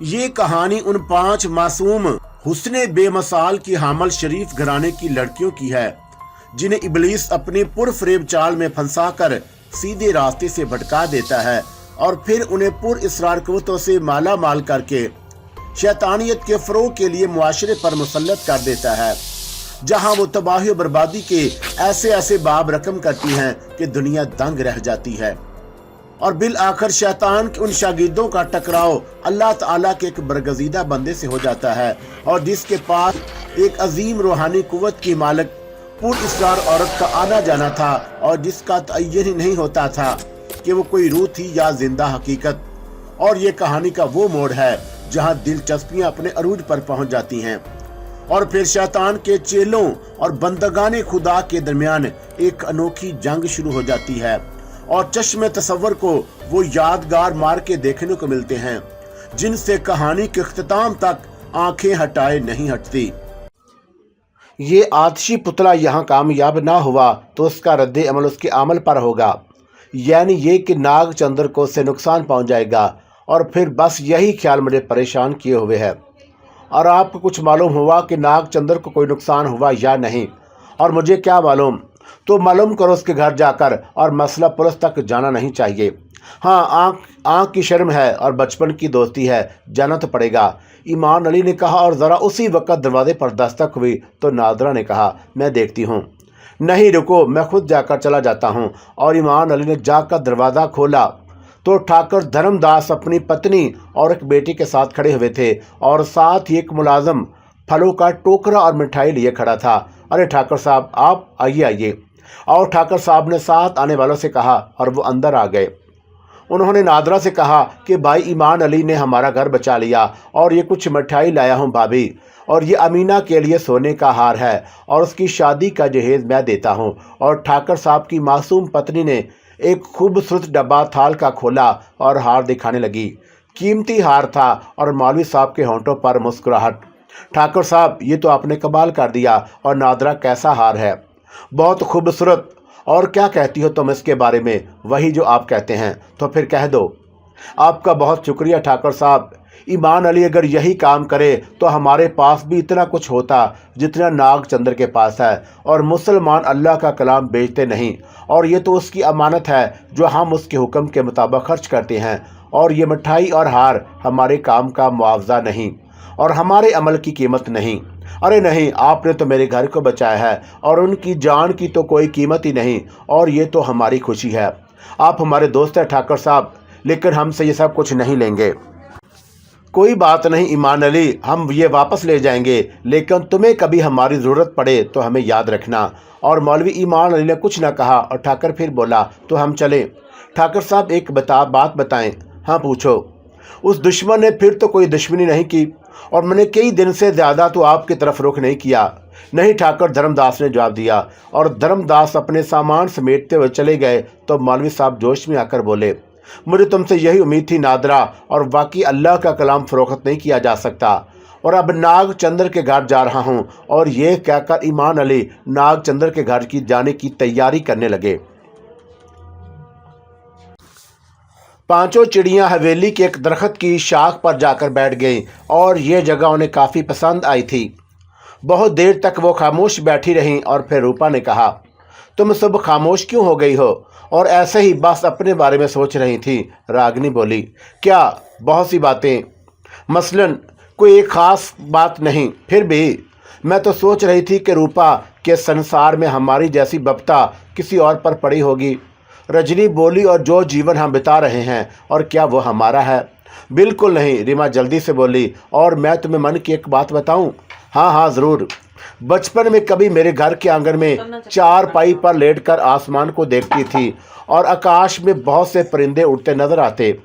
ये कहानी उन 5 मासूम हुस्ने बेमसाल की हामल शरीफ घराने की लड़कियों की है जिन्हें इब्लीस अपनी पुरफरेब चाल में फंसाकर सीधे रास्ते से भटका देता है और फिर उन्हें पुरइसरार कुव्वतों से माला माल करके शैतानियत के फरोग के लिए मुआशरे पर मुसल्लत कर देता है, जहां वो तबाही और बर्बादी के ऐसे ऐसे बाब रकम करती हैं कि दुनिया दंग रह जाती है। और बिल आखिर शैतान के उन शागिर्दों का टकराव अल्लाह ताला के एक बरगजीदा बंदे से हो जाता है और जिसके पास एक अजीम रूहानी कुव्वत की मालिक पुरइसरार औरत का आना जाना था और जिसका तय्युन ही नहीं होता था कि वो कोई रूह थी या जिंदा हकीकत। और ये कहानी का वो मोड़ है जहां दिलचस्पियां अपने अरूज पर पहुंच जाती हैं और फिर शैतान के चेलों और बंदगाने खुदा के दरमियान एक अनोखी जंग शुरू हो जाती है और चश्मे तसव्वुर को वो यादगार मार के देखने को मिलते हैं जिनसे कहानी के इख्तिताम तक आंखें हटाए नहीं हटती। ये आतिशी पुतला यहाँ कामयाब ना हुआ तो उसका रद्द अमल उसके अमल पर होगा, यानी ये कि नागचंद्र को उससे नुकसान पहुँच जाएगा। और फिर बस यही ख्याल मुझे परेशान किए हुए है। और आपको कुछ मालूम हुआ कि नागचंद्र को कोई नुकसान हुआ या नहीं, और मुझे क्या मालूम, तो मालूम करो उसके घर जाकर, और मसला पुलिस तक जाना नहीं चाहिए। हाँ, आँख की शर्म है और बचपन की दोस्ती है, जाना तो पड़ेगा, ईमान अली ने कहा। और ज़रा उसी वक्त दरवाजे पर दस्तक हुई तो नादरा ने कहा, मैं देखती हूँ। नहीं रुको, मैं खुद जाकर चला जाता हूँ। और ईमान अली ने जाकर दरवाज़ा खोला तो ठाकुर धर्मदास अपनी पत्नी और एक बेटी के साथ खड़े हुए थे और साथ ही एक मुलाजम फलों का टोकरा और मिठाई लिए खड़ा था। अरे ठाकुर साहब, आप आइए आइए। और ठाकुर साहब ने साथ आने वालों से कहा और वो अंदर आ गए। उन्होंने नादरा से कहा कि भाई ईमान अली ने हमारा घर बचा लिया और ये कुछ मिठाई लाया हूँ भाभी, और ये अमीना के लिए सोने का हार है और उसकी शादी का जहेज मैं देता हूँ। और ठाकुर साहब की मासूम पत्नी ने एक खूबसूरत डब्बा थाल का खोला और हार दिखाने लगी। कीमती हार था और मौलवी साहब के होंठों पर मुस्कुराहट। ठाकुर साहब, ये तो आपने कमाल कर दिया। और नादरा, कैसा हार है? बहुत खूबसूरत। और क्या कहती हो तुम इसके बारे में? वही जो आप कहते हैं। तो फिर कह दो। आपका बहुत शुक्रिया ठाकुर साहब। ईमान अली अगर यही काम करे तो हमारे पास भी इतना कुछ होता जितना नागचंद्र के पास है। और मुसलमान अल्लाह का कलाम बेचते नहीं, और ये तो उसकी अमानत है जो हम उसके हुक्म के मुताबिक खर्च करते हैं। और ये मिठाई और हार हमारे काम का मुआवजा नहीं और हमारे अमल की कीमत नहीं। अरे नहीं, आपने तो मेरे घर को बचाया है और उनकी जान की तो कोई कीमत ही नहीं, और ये तो हमारी खुशी है। आप हमारे दोस्त हैं ठाकुर साहब, लेकिन हमसे ये सब कुछ नहीं लेंगे। कोई बात नहीं ईमान अली, हम ये वापस ले जाएंगे, लेकिन तुम्हें कभी हमारी ज़रूरत पड़े तो हमें याद रखना। और मौलवी ईमान अली ने कुछ न कहा और ठाकुर फिर बोला, तो हम चलें? ठाकुर साहब, एक बात बताएं। हाँ, पूछो। उस दुश्मन ने फिर तो कोई दुश्मनी नहीं की और मैंने कई दिन से ज़्यादा तो आपकी तरफ रुख नहीं किया। नहीं ठाकुर, धर्मदास ने जवाब दिया। और धर्मदास अपने सामान समेटते हुए चले गए तो मौलवी साहब जोश में आकर बोले, मुझे तुमसे यही उम्मीद थी नादरा, और वाकई अल्लाह का कलाम फरोख्त नहीं किया जा सकता। और अब नागचंद्र के घर जा रहा हूँ। और ये कहकर ईमान अली नागचंद्र के घर की जाने की तैयारी करने लगे। पांचों चिड़ियां हवेली के एक दरख्त की शाख पर जाकर बैठ गईं और ये जगह उन्हें काफ़ी पसंद आई थी। बहुत देर तक वो खामोश बैठी रहीं और फिर रूपा ने कहा, तुम सब खामोश क्यों हो गई हो और ऐसे ही बस अपने बारे में सोच रही थी? रागिनी बोली, क्या? बहुत सी बातें, मसलन कोई एक ख़ास बात नहीं, फिर भी मैं तो सोच रही थी कि रूपा के संसार में हमारी जैसी बप्ता किसी और पर पड़ी होगी। रजनी बोली, और जो जीवन हम बिता रहे हैं, और क्या वो हमारा है? बिल्कुल नहीं, रीमा जल्दी से बोली। और मैं तुम्हें मन की एक बात बताऊं? हाँ हाँ ज़रूर। बचपन में कभी मेरे घर के आंगन में चारपाई पर लेटकर आसमान को देखती थी और आकाश में बहुत से परिंदे उड़ते नजर आते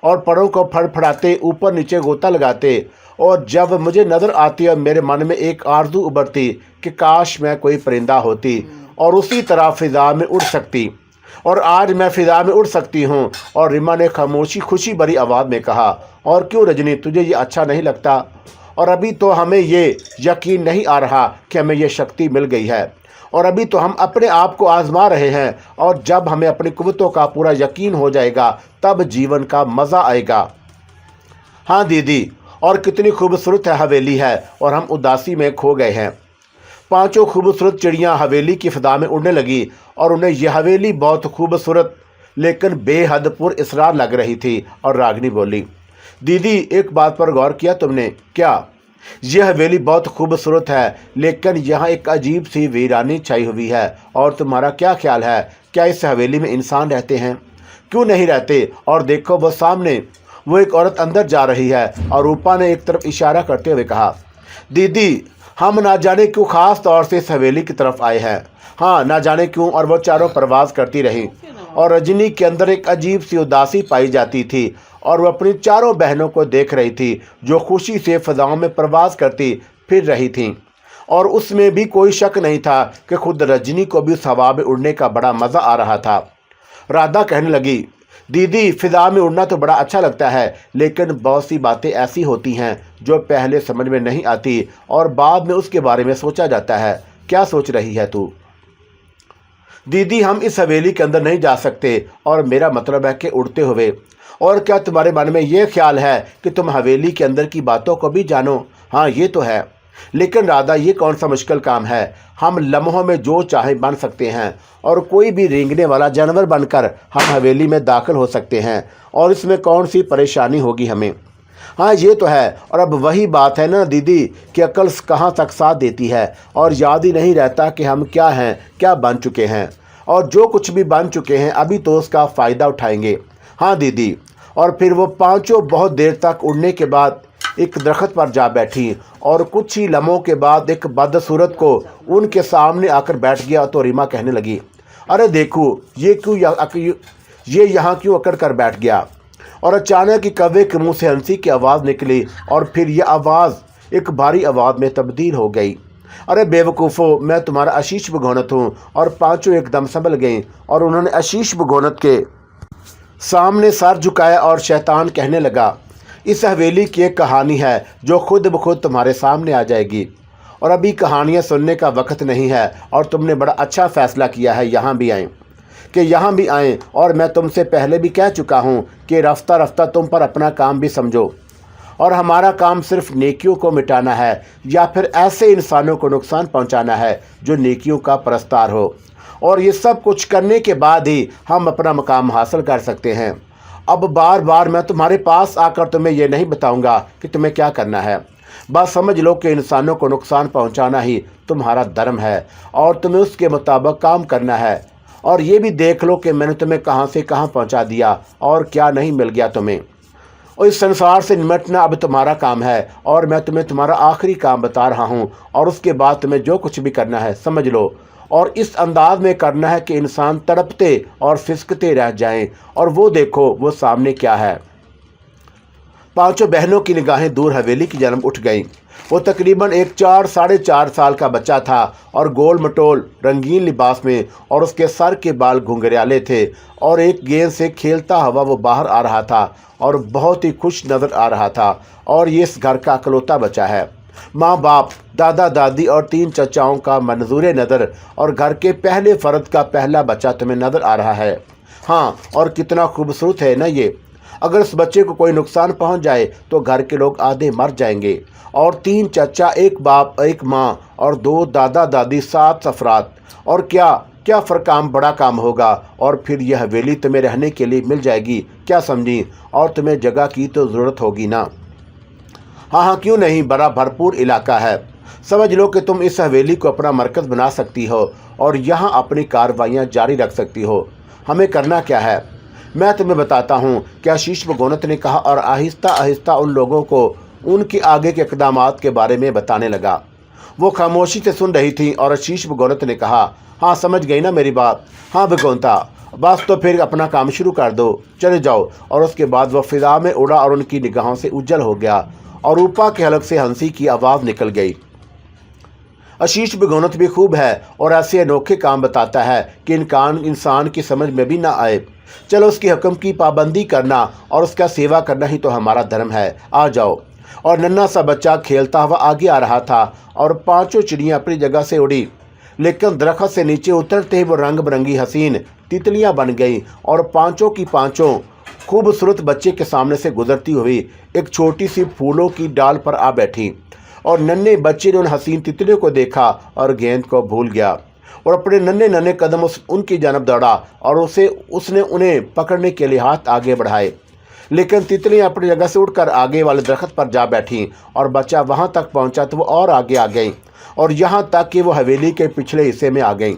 और परों को फड़फड़ाते ऊपर नीचे गोता लगाते। और जब मुझे नज़र आती और मेरे मन में एक आरज़ू उभरती कि काश मैं कोई परिंदा होती और उसी तरह फ़िज़ा में उड़ सकती। और आज मैं फ़िज़ा में उड़ सकती हूँ। और रीमा ने खामोशी खुशी भरी आवाज़ में कहा, और क्यों रजनी, तुझे ये अच्छा नहीं लगता? और अभी तो हमें ये यकीन नहीं आ रहा कि हमें ये शक्ति मिल गई है, और अभी तो हम अपने आप को आजमा रहे हैं, और जब हमें अपनी कुव्वतों का पूरा यकीन हो जाएगा तब जीवन का मज़ा आएगा। हाँ दीदी, और कितनी खूबसूरत है हवेली है और हम उदासी में खो गए हैं। पांचों खूबसूरत चिड़ियां हवेली की फिजा में उड़ने लगी और उन्हें यह हवेली बहुत खूबसूरत लेकिन बेहद पुरअसरार लग रही थी। और रागिनी बोली, दीदी एक बात पर गौर किया तुमने? क्या? यह हवेली बहुत खूबसूरत है लेकिन यहाँ एक अजीब सी वीरानी छाई हुई है। और तुम्हारा क्या ख्याल है, क्या इस हवेली में इंसान रहते हैं? क्यों नहीं रहते? और देखो वो सामने, वो एक औरत अंदर जा रही है। और रूपा ने एक तरफ इशारा करते हुए कहा, दीदी हम ना जाने क्यों खास तौर से इस हवेली की तरफ आए हैं। हाँ ना जाने क्यों। और वो चारों प्रवास करती रही और रजनी के अंदर एक अजीब सी उदासी पाई जाती थी। और वो अपनी चारों बहनों को देख रही थी जो खुशी से फिजाओं में प्रवास करती फिर रही थीं। और उसमें भी कोई शक नहीं था कि खुद रजनी को भी उस हवा में उड़ने का बड़ा मज़ा आ रहा था। राधा कहने लगी, दीदी फिजा में उड़ना तो बड़ा अच्छा लगता है लेकिन बहुत सी बातें ऐसी होती हैं जो पहले समझ में नहीं आती और बाद में उसके बारे में सोचा जाता है। क्या सोच रही है तू? दीदी हम इस हवेली के अंदर नहीं जा सकते और मेरा मतलब है कि उड़ते हुए। और क्या तुम्हारे मन में ये ख्याल है कि तुम हवेली के अंदर की बातों को भी जानो? हाँ ये तो है, लेकिन राधा ये कौन सा मुश्किल काम है? हम लम्हों में जो चाहे बन सकते हैं और कोई भी रेंगने वाला जानवर बनकर हम हवेली में दाखिल हो सकते हैं और इसमें कौन सी परेशानी होगी हमें? हाँ ये तो है। और अब वही बात है ना दीदी कि अक्ल कहाँ तक साथ देती है और याद ही नहीं रहता कि हम क्या हैं, क्या बन चुके हैं। और जो कुछ भी बन चुके हैं अभी तो उसका फ़ायदा उठाएंगे। हाँ दीदी। और फिर वो पांचों बहुत देर तक उड़ने के बाद एक दरख्त पर जा बैठी और कुछ ही लम्हों के बाद एक बदसूरत को उनके सामने आकर बैठ गया। तो रीमा कहने लगी, अरे देखो ये यहाँ क्यों अकड़ कर बैठ गया? और अचानक ही कौवे के मुंह से हंसी की आवाज़ निकली और फिर यह आवाज़ एक भारी आवाज़ में तब्दील हो गई। अरे बेवकूफ़ो, मैं तुम्हारा आशीष भगोनत हूँ। और पांचों एकदम संभल गईं और उन्होंने आशीष भगोनत के सामने सर झुकाया और शैतान कहने लगा, इस हवेली की एक कहानी है जो खुद ब खुद तुम्हारे सामने आ जाएगी। और अभी कहानियाँ सुनने का वक्त नहीं है और तुमने बड़ा अच्छा फ़ैसला किया है यहाँ भी आएँ और मैं तुमसे पहले भी कह चुका हूँ कि रफ्ता रफ्ता तुम पर अपना काम भी समझो। और हमारा काम सिर्फ नेकियों को मिटाना है या फिर ऐसे इंसानों को नुकसान पहुँचाना है जो नेकियों का परस्तार हो। और ये सब कुछ करने के बाद ही हम अपना मकाम हासिल कर सकते हैं। अब बार बार मैं तुम्हारे पास आकर तुम्हें यह नहीं बताऊंगा कि तुम्हें क्या करना है। बस समझ लो कि इंसानों को नुकसान पहुंचाना ही तुम्हारा धर्म है और तुम्हें उसके मुताबिक काम करना है। और ये भी देख लो कि मैंने तुम्हें कहां से कहां पहुंचा दिया और क्या नहीं मिल गया तुम्हें। और इस संसार से निमटना अब तुम्हारा काम है और मैं तुम्हें तुम्हारा आखिरी काम बता रहा हूँ। और उसके बाद तुम्हें जो कुछ भी करना है समझ लो और इस अंदाज में करना है कि इंसान तड़पते और फिसकते रह जाएं। और वो देखो वो सामने क्या है। पांचों बहनों की निगाहें दूर हवेली की जानब उठ गईं। वो तकरीबन एक 4-4.5 साल का बच्चा था और गोल मटोल रंगीन लिबास में और उसके सर के बाल घुंघराले थे और एक गेंद से खेलता हुआ वो बाहर आ रहा था और बहुत ही खुश नज़र आ रहा था। और ये इस घर का अकलौता बच्चा है। माँ बाप, दादा दादी और 3 चचाओं का मंजूर नज़र और घर के पहले फ़र्द का पहला बच्चा तुम्हें नज़र आ रहा है। हाँ, और कितना खूबसूरत है ना ये। अगर इस बच्चे को कोई नुकसान पहुंच जाए तो घर के लोग आधे मर जाएंगे। और 3 चचा, एक बाप, एक माँ और 2 दादा दादी, 7 अफराद। और क्या काम, बड़ा काम होगा। और फिर यह हवेली तुम्हें रहने के लिए मिल जाएगी, क्या समझी? और तुम्हें जगह की तो ज़रूरत होगी ना। हाँ क्यों नहीं, बड़ा भरपूर इलाका है। समझ लो कि तुम इस हवेली को अपना मरकज़ बना सकती हो और यहाँ अपनी कार्रवाइयाँ जारी रख सकती हो। हमें करना क्या है मैं तुम्हें बताता हूँ, क्या आशीष भगोनत ने कहा और आहिस्ता आहिस्ता उन लोगों को उनके आगे के इक़दामात के बारे में बताने लगा। वो खामोशी से सुन रही थी और आशीष भगोनत ने कहा, हाँ समझ गई ना मेरी बात? हाँ भगोनता, बस तो फिर अपना काम शुरू कर दो, चले जाओ। और उसके बाद वह फिजा में उड़ा और उनकी निगाहों से उज्जल हो गया और रूपा के हलक से हंसी की आवाज़ निकल गई। आशीष भगोनत भी खूब है और ऐसे अनोखे काम बताता है कि इंसान की समझ में भी ना आए। चलो उसके हुक्म की पाबंदी करना और उसका सेवा करना ही तो हमारा धर्म है, आ जाओ। और नन्हा सा बच्चा खेलता हुआ आगे आ रहा था और 5 चिड़ियाँ अपनी जगह से उड़ी, लेकिन दरख्त से नीचे उतरते ही वो रंग बिरंगी हसीन तितलियाँ बन गईं और 5 की 5 खूबसूरत बच्चे के सामने से गुजरती हुई एक छोटी सी फूलों की डाल पर आ बैठी और नन्हे बच्चे ने उन हसीन तितलियों को देखा और गेंद को भूल गया और अपने नन्हे नन्हे कदम उनकी जानब दौड़ा और उसने उन्हें पकड़ने के लिए हाथ आगे बढ़ाए। लेकिन तितलियां अपनी जगह से उड़कर आगे वाले दरख्त पर जा बैठी और बच्चा वहां तक पहुंचा तो वो और आगे आ गई और यहाँ तक कि वो हवेली के पिछले हिस्से में आ गई,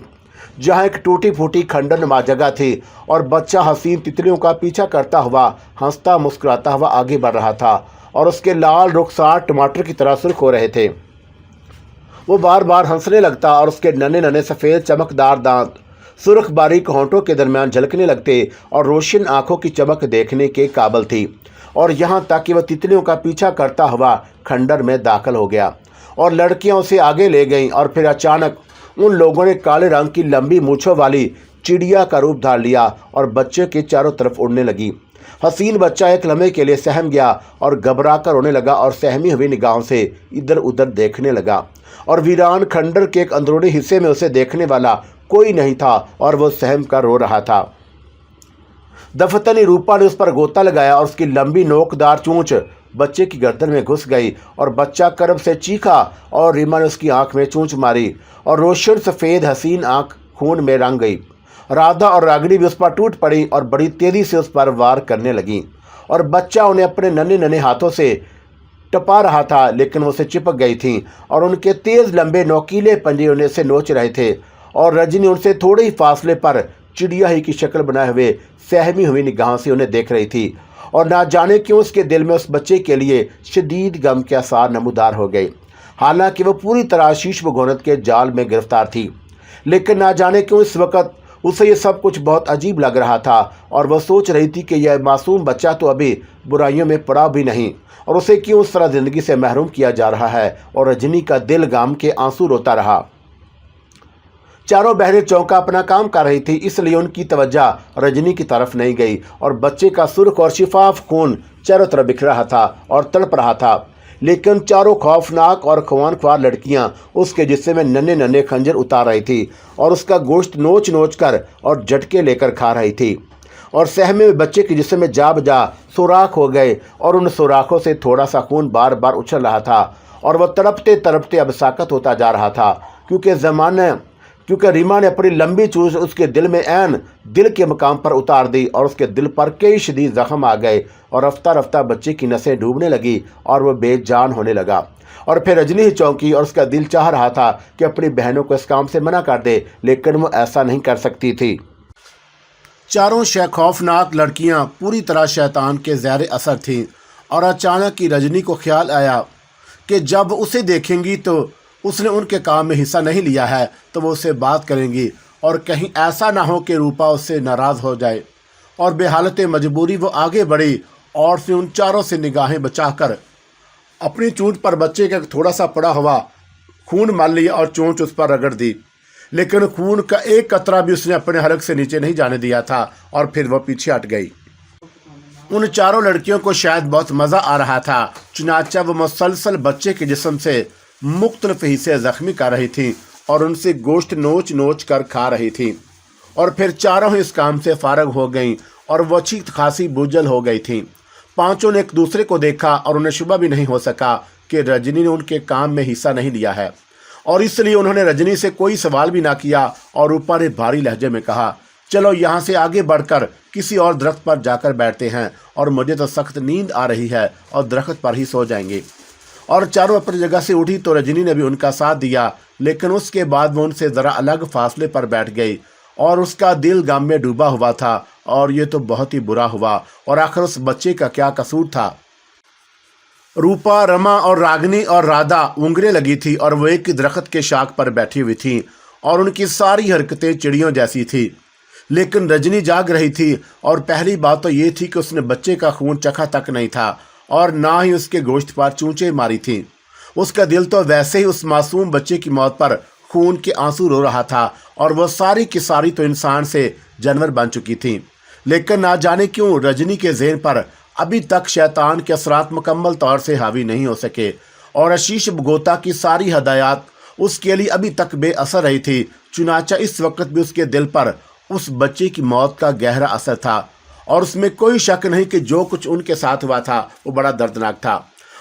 जहाँ एक टूटी फूटी खंडरनुमा जगह थी और बच्चा हसीन तितलियों का पीछा करता हुआ हंसता मुस्कुराता हुआ आगे बढ़ रहा था और उसके लाल रुखसार टमाटर की तरह सुर्ख हो रहे थे। वो बार बार हंसने लगता और उसके नन्हे नन्हे सफ़ेद चमकदार दांत सुर्ख बारीक होंठों के दरमियान झलकने लगते और रोशन आंखों की चमक देखने के काबिल थी। और यहाँ तक कि वह तितलियों का पीछा करता हुआ खंडर में दाखिल हो गया और लड़कियां उसे आगे ले गईं और फिर अचानक उन लोगों ने काले रंग की लंबी मूँछों वाली चिड़िया का रूप धार लिया और बच्चे के चारों तरफ उड़ने लगी। हसीन बच्चा एक लम्हे के लिए सहम गया और घबरा कर रोने लगा और सहमी हुई निगाहों से इधर उधर देखने लगा और वीरान खंडर के एक अंदरूनी हिस्से में उसे देखने वाला कोई नहीं था और वो सहम कर रो रहा था। दफतनी रूपा ने उस पर गोता लगाया और उसकी लंबी नोकदार चोंच बच्चे की गर्दन में घुस गई और बच्चा कर्ब से चीखा और रीमा ने उसकी आंख में चोंच मारी और रोशन सफ़ेद हसीन आंख खून में रंग गई। राधा और रागिनी भी उस पर टूट पड़ी और बड़ी तेज़ी से उस पर वार करने लगी और बच्चा उन्हें अपने नन्हे नन्हे हाथों से टपा रहा था, लेकिन वो उसे चिपक गई थी और उनके तेज़ लंबे नोकीले पंजे उन्हें से नोच रहे थे। और रजनी उनसे थोड़े ही फासले पर चिड़िया ही की शक्ल बनाए हुए सहमी हुई निगाहों से उन्हें देख रही थी और ना जाने क्यों उसके दिल में उस बच्चे के लिए शदीद गम के आसार नमूदार हो गए। हालांकि वह पूरी तरह शीश भगोनत के जाल में गिरफ्तार थी, लेकिन ना जाने क्यों इस वक्त उसे ये सब कुछ बहुत अजीब लग रहा था और वह सोच रही थी कि यह मासूम बच्चा तो अभी बुराइयों में पड़ा भी नहीं और उसे क्यों उस तरह ज़िंदगी से महरूम किया जा रहा है। और रजनी का दिल गम के आंसू रोता रहा। चारों बहनें चौंका अपना काम कर रही थी, इसलिए उनकी तवज्जो रजनी की तरफ नहीं गई और बच्चे का सुर्ख और शिफाफ खून चारों तरफ बिखर रहा था और तड़प रहा था। लेकिन चारों खौफनाक और ख्वार लड़कियां उसके जिस्म में नन्हे नन्हे खंजर उतार रही थी और उसका गोश्त नोच नोच कर और झटके लेकर खा रही थी और सहमे हुए बच्चे के जिस्म में जा बजा सुराख हो गए और उन सुराखों से थोड़ा सा खून बार बार उछल रहा था और वह तड़पते तड़पते अब साकत होता जा रहा था क्योंकि रीमा ने अपनी लंबी चूस उसके दिल में ऐन दिल के मकाम पर उतार दी और उसके दिल पर कई शदीद जख्म आ गए और रफ्ता रफ्ता बच्चे की नसें डूबने लगी और वह बेजान होने लगा। और फिर रजनी ही चौंकी और उसका दिल चाह रहा था कि अपनी बहनों को इस काम से मना कर दे, लेकिन वो ऐसा नहीं कर सकती थी। चारों खौफनाक लड़कियां पूरी तरह शैतान के ज़हर असर थीं और अचानक ही रजनी को ख्याल आया कि जब उसे देखेंगी तो उसने उनके काम में हिस्सा नहीं लिया है तो वो उससे बात करेंगी और कहीं ऐसा ना हो कि रूपा उससे नाराज़ हो जाए। और बेहालत मजबूरी वो आगे बढ़ी और फिर उन चारों से निगाहें बचाकर अपनी चोंच पर बच्चे का थोड़ा सा पड़ा हुआ खून मल लिया और चोंच उस पर रगड़ दी, लेकिन खून का एक कतरा भी उसने अपने हलक से नीचे नहीं जाने दिया था और फिर वह पीछे हट गई। उन चारों लड़कियों को शायद बहुत मज़ा आ रहा था, चुनाचा वो मुसलसल बच्चे के जिस्म से मुख्तलिफ हिस्से ज़ख्मी कर रही थी और उनसे गोश्त नोच नोच कर खा रही थी। और फिर चारों इस काम से फारग हो गईं और वो अच्छी खासी बोझल हो गई थी। पांचों ने एक दूसरे को देखा और उन्हें शुबा भी नहीं हो सका कि रजनी ने उनके काम में हिस्सा नहीं लिया है और इसलिए उन्होंने रजनी से कोई सवाल भी ना किया। और रूपा ने भारी लहजे में कहा, चलो यहाँ से आगे बढ़कर किसी और दरख्त पर जाकर बैठते हैं और मुझे तो सख्त नींद आ रही है और दरख्त पर ही सो जाएंगे। और चारों अपनी जगह से उठी तो रजनी ने भी उनका साथ दिया, लेकिन उसके बाद वो उनसे ज़रा अलग फासले पर बैठ गई और उसका दिल गम में डूबा हुआ था और ये तो बहुत ही बुरा हुआ। और आखिर उस बच्चे का क्या कसूर था। रूपा, रमा और रागिनी और राधा ऊँघने लगी थी और वो एक दरख्त के शाख पर बैठी हुई थी और उनकी सारी हरकतें चिड़ियों जैसी थी। लेकिन रजनी जाग रही थी और पहली बात तो ये थी कि उसने बच्चे का खून चखा तक नहीं था और ना ही उसके गोश्त पर चूंचे मारी थी। उसका दिल तो वैसे ही उस मासूम बच्चे की मौत पर खून के आंसू रो रहा था और वह सारी की सारी तो इंसान से जानवर बन चुकी थी। लेकिन ना जाने क्यों रजनी के ज़हन पर अभी तक शैतान के असरात मुकम्मल तौर से हावी नहीं हो सके और आशीष भगोता की सारी हदायत उसके लिए अभी तक बेअसर रही थी। चुनाचा इस वक्त भी उसके दिल पर उस बच्चे की मौत का गहरा असर था और उसमें कोई शक नहीं कि जो कुछ उनके साथ हुआ था वो बड़ा दर्दनाक था।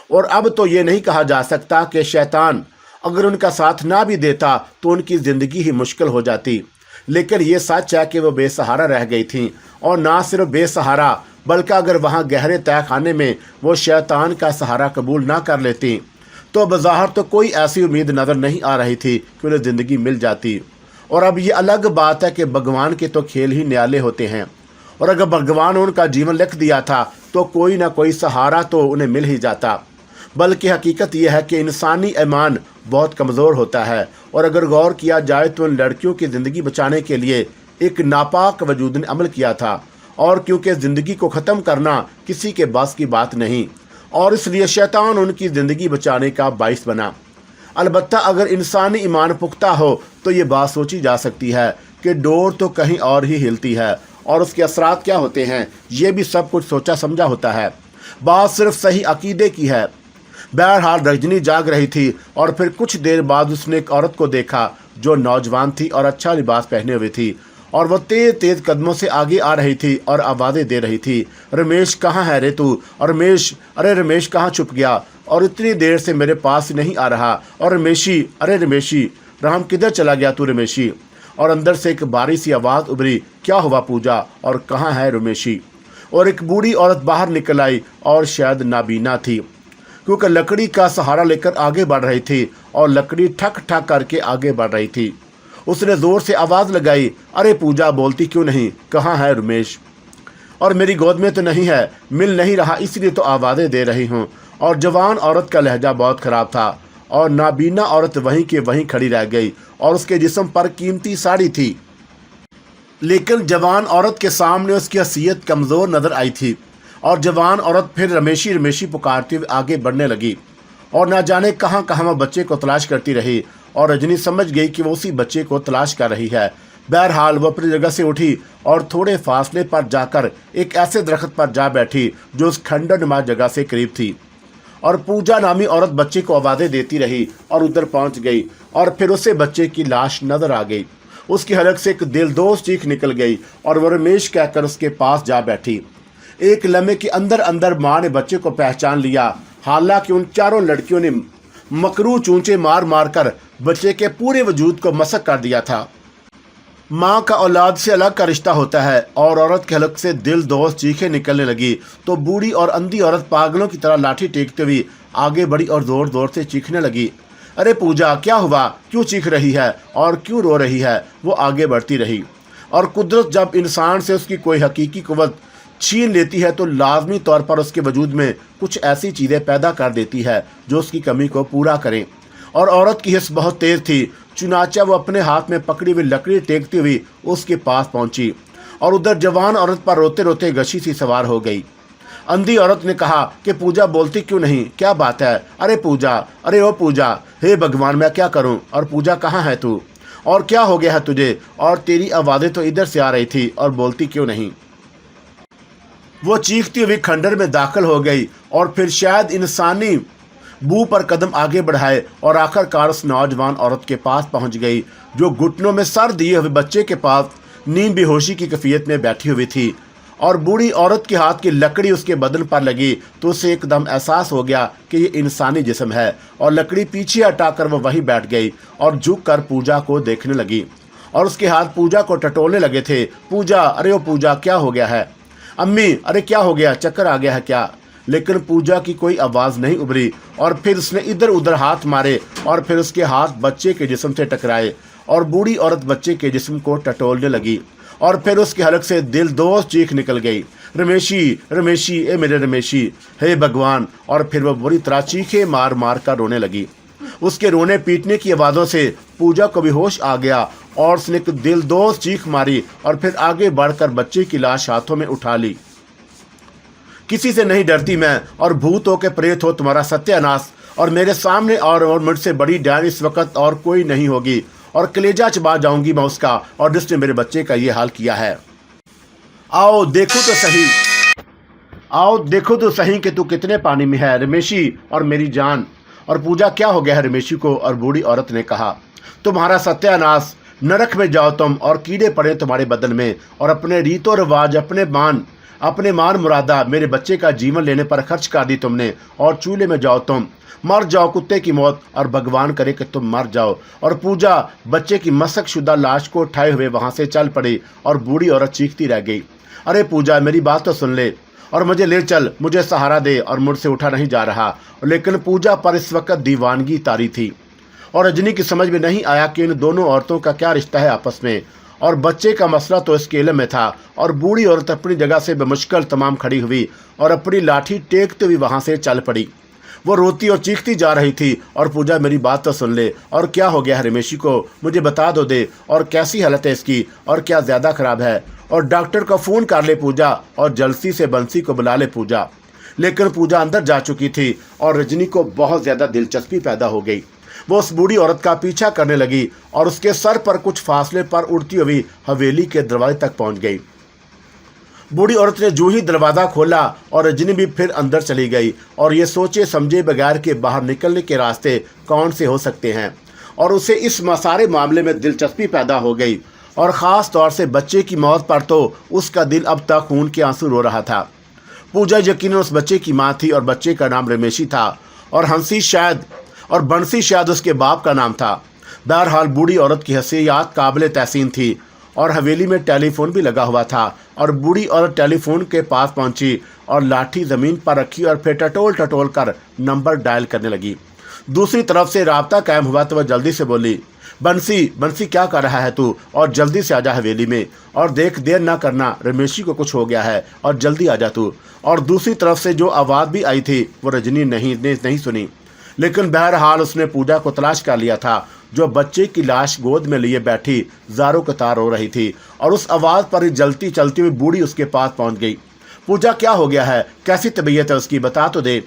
और अब तो ये नहीं कहा जा सकता कि शैतान अगर उनका साथ ना भी देता तो उनकी ज़िंदगी ही मुश्किल हो जाती, लेकिन ये सच है कि वो बेसहारा रह गई थीं। और ना सिर्फ बेसहारा बल्कि अगर वहाँ गहरे तहखाने में वो शैतान का सहारा कबूल ना कर लेती तो बज़ाहिर तो कोई ऐसी उम्मीद नज़र नहीं आ रही थी कि उन्हें ज़िंदगी मिल जाती। और अब ये अलग बात है कि भगवान के तो खेल ही न्याले होते हैं, और अगर भगवान ने उनका जीवन लिख दिया था तो कोई ना कोई सहारा तो उन्हें मिल ही जाता। बल्कि हकीकत यह है कि इंसानी ईमान बहुत कमज़ोर होता है, और अगर गौर किया जाए तो उन लड़कियों की ज़िंदगी बचाने के लिए एक नापाक वजूद ने अमल किया था, और क्योंकि ज़िंदगी को ख़त्म करना किसी के बस की बात नहीं, और इसलिए शैतान उनकी ज़िंदगी बचाने का बाइस बना। अलबत्ता अगर इंसानी ईमान पुख्ता हो तो ये बात सोची जा सकती है कि डोर तो कहीं और ही हिलती है, और उसके असरात क्या होते हैं ये भी सब कुछ सोचा समझा होता है। बात सिर्फ सही अकीदे की है। बहरहाल रजनी जाग रही थी, और फिर कुछ देर बाद उसने एक औरत को देखा जो नौजवान थी और अच्छा लिबास पहने हुए थी, और वह तेज तेज कदमों से आगे आ रही थी और आवाज़ें दे रही थी, रमेश कहाँ है रे तू? और रमेश, अरे रमेश कहाँ छुप गया और इतनी देर से मेरे पास नहीं आ रहा? और रमेशी, अरे रमेशी, राम किधर चला गया तू रमेशी? और अंदर से एक बारी सी आवाज़ उभरी, क्या हुआ पूजा, और कहाँ है रमेशी? और एक बूढ़ी औरत बाहर निकल आई, और शायद नाबीना थी, क्योंकि लकड़ी का सहारा लेकर आगे बढ़ रही थी, और लकड़ी ठक ठक करके आगे बढ़ रही थी। उसने ज़ोर से आवाज़ लगाई, अरे पूजा बोलती क्यों नहीं, कहाँ है रमेश? और मेरी गोद में तो नहीं है, मिल नहीं रहा इसलिए तो आवाज़ें दे रही हूँ। और जवान औरत का लहजा बहुत ख़राब था, और नाबीना औरत वहीं के वहीं खड़ी रह गई, और उसके जिस्म पर कीमती साड़ी थी, लेकिन जवान औरत के सामने उसकी हैसियत कमज़ोर नज़र आई थी। और जवान औरत फिर रमेशी रमेशी पुकारती हुई आगे बढ़ने लगी, और ना जाने कहाँ कहाँ वह बच्चे को तलाश करती रही, और रजनी समझ गई कि वो उसी बच्चे को तलाश कर रही है। बहरहाल वह अपनी जगह से उठी और थोड़े फासले पर जाकर एक ऐसे दरख्त पर जा बैठी जो उस खंडरनुमा जगह से करीब थी। और पूजा नामी औरत बच्चे को आवाज़ें देती रही और उधर पहुंच गई, और फिर उसे बच्चे की लाश नजर आ गई। उसकी हलक से एक दिलदोज़ चीख निकल गई, और वह रमेश कहकर उसके पास जा बैठी। एक लम्हे के अंदर अंदर माँ ने बच्चे को पहचान लिया। हालांकि उन चारों लड़कियों ने मकरू चूंचे मार मार कर बच्चे के पूरे वजूद को मसक कर दिया था। माँ का औलाद से अलग का रिश्ता होता है, और औरत के हलक से दिल दोस्त चीखें निकलने लगी तो बूढ़ी और अंधी औरत पागलों की तरह लाठी टेकते हुई आगे बढ़ी और ज़ोर ज़ोर से चीखने लगी, अरे पूजा क्या हुआ, क्यों चीख रही है और क्यों रो रही है? वो आगे बढ़ती रही। और कुदरत जब इंसान से उसकी कोई हकीकी कुव्वत छीन लेती है तो लाजमी तौर पर उसके वजूद में कुछ ऐसी चीज़ें पैदा कर देती है जो उसकी कमी को पूरा करें। और औरत की हिस्स बहुत तेज़ थी, चुनाचा वो अपने हाथ में पकड़ी हुई लकड़ी टेकती हुई उसके पास पहुंची, और उधर जवान औरत पर रोते रोते गशी सी सवार हो गई। अंधी औरत ने कहा कि पूजा बोलती क्यों नहीं, क्या बात है? अरे पूजा, अरे ओ पूजा, हे भगवान मैं क्या करूं? और पूजा कहाँ है तू? और क्या हो गया है तुझे? और तेरी आवाज़ें तो इधर से आ रही थी और बोलती क्यों नहीं? वो चीखती हुई खंडर में दाखिल हो गई, और फिर शायद इंसानी बू पर कदम आगे बढ़ाए और आखिरकार उस नौजवान औरत के पास पहुंच गई जो घुटनों में सर दिए हुए बच्चे के पास नींद बेहोशी की कैफियत में बैठी हुई थी। और बूढ़ी औरत के हाथ की लकड़ी उसके बदन पर लगी तो उसे एकदम एहसास हो गया कि ये इंसानी जिस्म है, और लकड़ी पीछे हटाकर वह वहीं बैठ गई और झुककर पूजा को देखने लगी, और उसके हाथ पूजा को टटोलने लगे थे। पूजा, अरे ओ पूजा क्या हो गया है? अम्मी, अरे क्या हो गया, चक्कर आ गया है क्या? लेकिन पूजा की कोई आवाज़ नहीं उभरी, और फिर उसने इधर उधर हाथ मारे, और फिर उसके हाथ बच्चे के जिस्म से टकराए, और बूढ़ी औरत बच्चे के जिस्म को टटोलने लगी, और फिर उसके हलक से दिलदोज़ चीख निकल गई, रमेशी रमेशी, ए मेरे रमेशी, हे भगवान। और फिर वह बुरी तरह चीखे मार मार कर रोने लगी। उसके रोने पीटने की आवाज़ों से पूजा को भी होश आ गया, और उसने एक दिलदोज़ चीख मारी, और फिर आगे बढ़कर बच्चे की लाश हाथों में उठा ली। किसी से नहीं डरती मैं, और भूत हो के प्रेत हो तुम्हारा सत्यानाश, और मेरे सामने और मुझसे बड़ी डैन इस वक्त और कोई नहीं होगी, और कलेजा चबा जाऊंगी मैं उसका, और जिसने मेरे बच्चे का ये हाल किया है। आओ देखो तो सही, आओ देखो तो सही कि तू कितने पानी में है रमेशी और मेरी जान। और पूजा क्या हो गया है रमेशी को? और बूढ़ी औरत ने कहा, तुम्हारा सत्यानाश, नरक में जाओ तुम, और कीड़े पड़े तुम्हारे बदन में, और अपने रीतो रिवाज, अपने मान, अपने मान मुरादा मेरे बच्चे का जीवन लेने पर खर्च कर दी तुमने, और चूल्हे में जाओ तुम, मर जाओ कुत्ते की मौत, और भगवान करे कि तुम मर जाओ। और पूजा बच्चे की मशक शुदा लाश को उठाए हुए वहां से चल पड़ी और बूढ़ी औरत चीखती रह गई, अरे पूजा मेरी बात तो सुन ले और मुझे ले चल, मुझे सहारा दे, और मुझसे उठा नहीं जा रहा। लेकिन पूजा पर इस वक्त दीवानगी तारी थी और रजनी की समझ में नहीं आया कि इन दोनों औरतों का क्या रिश्ता है आपस में, और बच्चे का मसला तो इसके इल्म में था। और बूढ़ी औरत अपनी जगह से बेमुश्किल तमाम खड़ी हुई और अपनी लाठी टेकते हुए वहां से चल पड़ी। वो रोती और चीखती जा रही थी, और पूजा मेरी बात तो सुन ले, और क्या हो गया है रमेशी को, मुझे बता दो दे, और कैसी हालत है इसकी, और क्या ज़्यादा खराब है, और डॉक्टर को फ़ोन कर ले पूजा, और जल्दी से बंसी को बुला ले पूजा। लेकिन पूजा अंदर जा चुकी थी और रजनी को बहुत ज़्यादा दिलचस्पी पैदा हो गई। वो उस बूढ़ी औरत का पीछा करने लगी और उसके सर पर कुछ फासले पर उड़ती हुई हवेली के दरवाजे तक पहुंच गई। बूढ़ी औरत ने जो ही दरवाज़ा खोला और रजनी भी फिर अंदर चली गई, और ये सोचे समझे बगैर के बाहर निकलने के रास्ते कौन से हो सकते हैं, और उसे इस सारे मामले में दिलचस्पी पैदा हो गई। और ख़ास तौर से बच्चे की मौत पर तो उसका दिल अब तक खून के आंसू रो रहा था। पूजा यकीनन उस बच्चे की माँ थी, और बच्चे का नाम रमेशी था, और हंसी शायद और बंसी शायद उसके बाप का नाम था। बहरहाल बूढ़ी औरत की हसीयात काबिल तहसीन थी, और हवेली में टेलीफोन भी लगा हुआ था। और बूढ़ी औरत टेलीफोन के पास पहुंची और लाठी ज़मीन पर रखी और फिर टटोल टटोल कर नंबर डायल करने लगी। दूसरी तरफ से राब्ता कायम हुआ तो वह जल्दी से बोली, बंसी बंसी क्या कर रहा है तू, और जल्दी से आजा हवेली में, और देख देर ना करना, रमेशी को कुछ हो गया है, और जल्दी आजा तू। और दूसरी तरफ से जो आवाज़ भी आई थी वो रजनी नहीं सुनी, लेकिन बहरहाल उसने पूजा को तलाश कर लिया था, जो बच्चे की लाश गोद में लिए बैठी ज़ारों कतार रो रही थी। और उस आवाज़ पर ही जलती चलती हुई बूढ़ी उसके पास पहुंच गई। पूजा क्या हो गया है, कैसी तबीयत है उसकी, बता तो दे।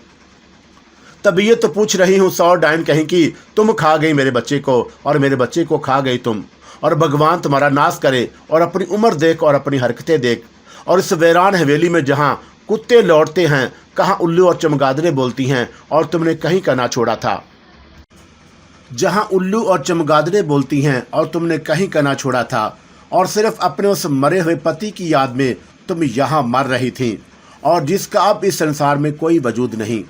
तबीयत तो पूछ रही हूँ 100 डाइन कहीं की, तुम खा गई मेरे बच्चे को, और मेरे बच्चे को खा गई तुम, और भगवान तुम्हारा नाश करे, और अपनी उम्र देख और अपनी हरकतें देख। और इस वीरान हवेली में जहाँ कुत्ते लौटते हैं, कहाँ उल्लू और चमगादड़ें बोलती हैं, और तुमने कहीं का ना छोड़ा था। जहाँ उल्लू और चमगादड़ें बोलती हैं और तुमने कहीं का ना छोड़ा था, और सिर्फ अपने उस मरे हुए पति की याद में तुम यहाँ मर रही थी, और जिसका अब इस संसार में कोई वजूद नहीं,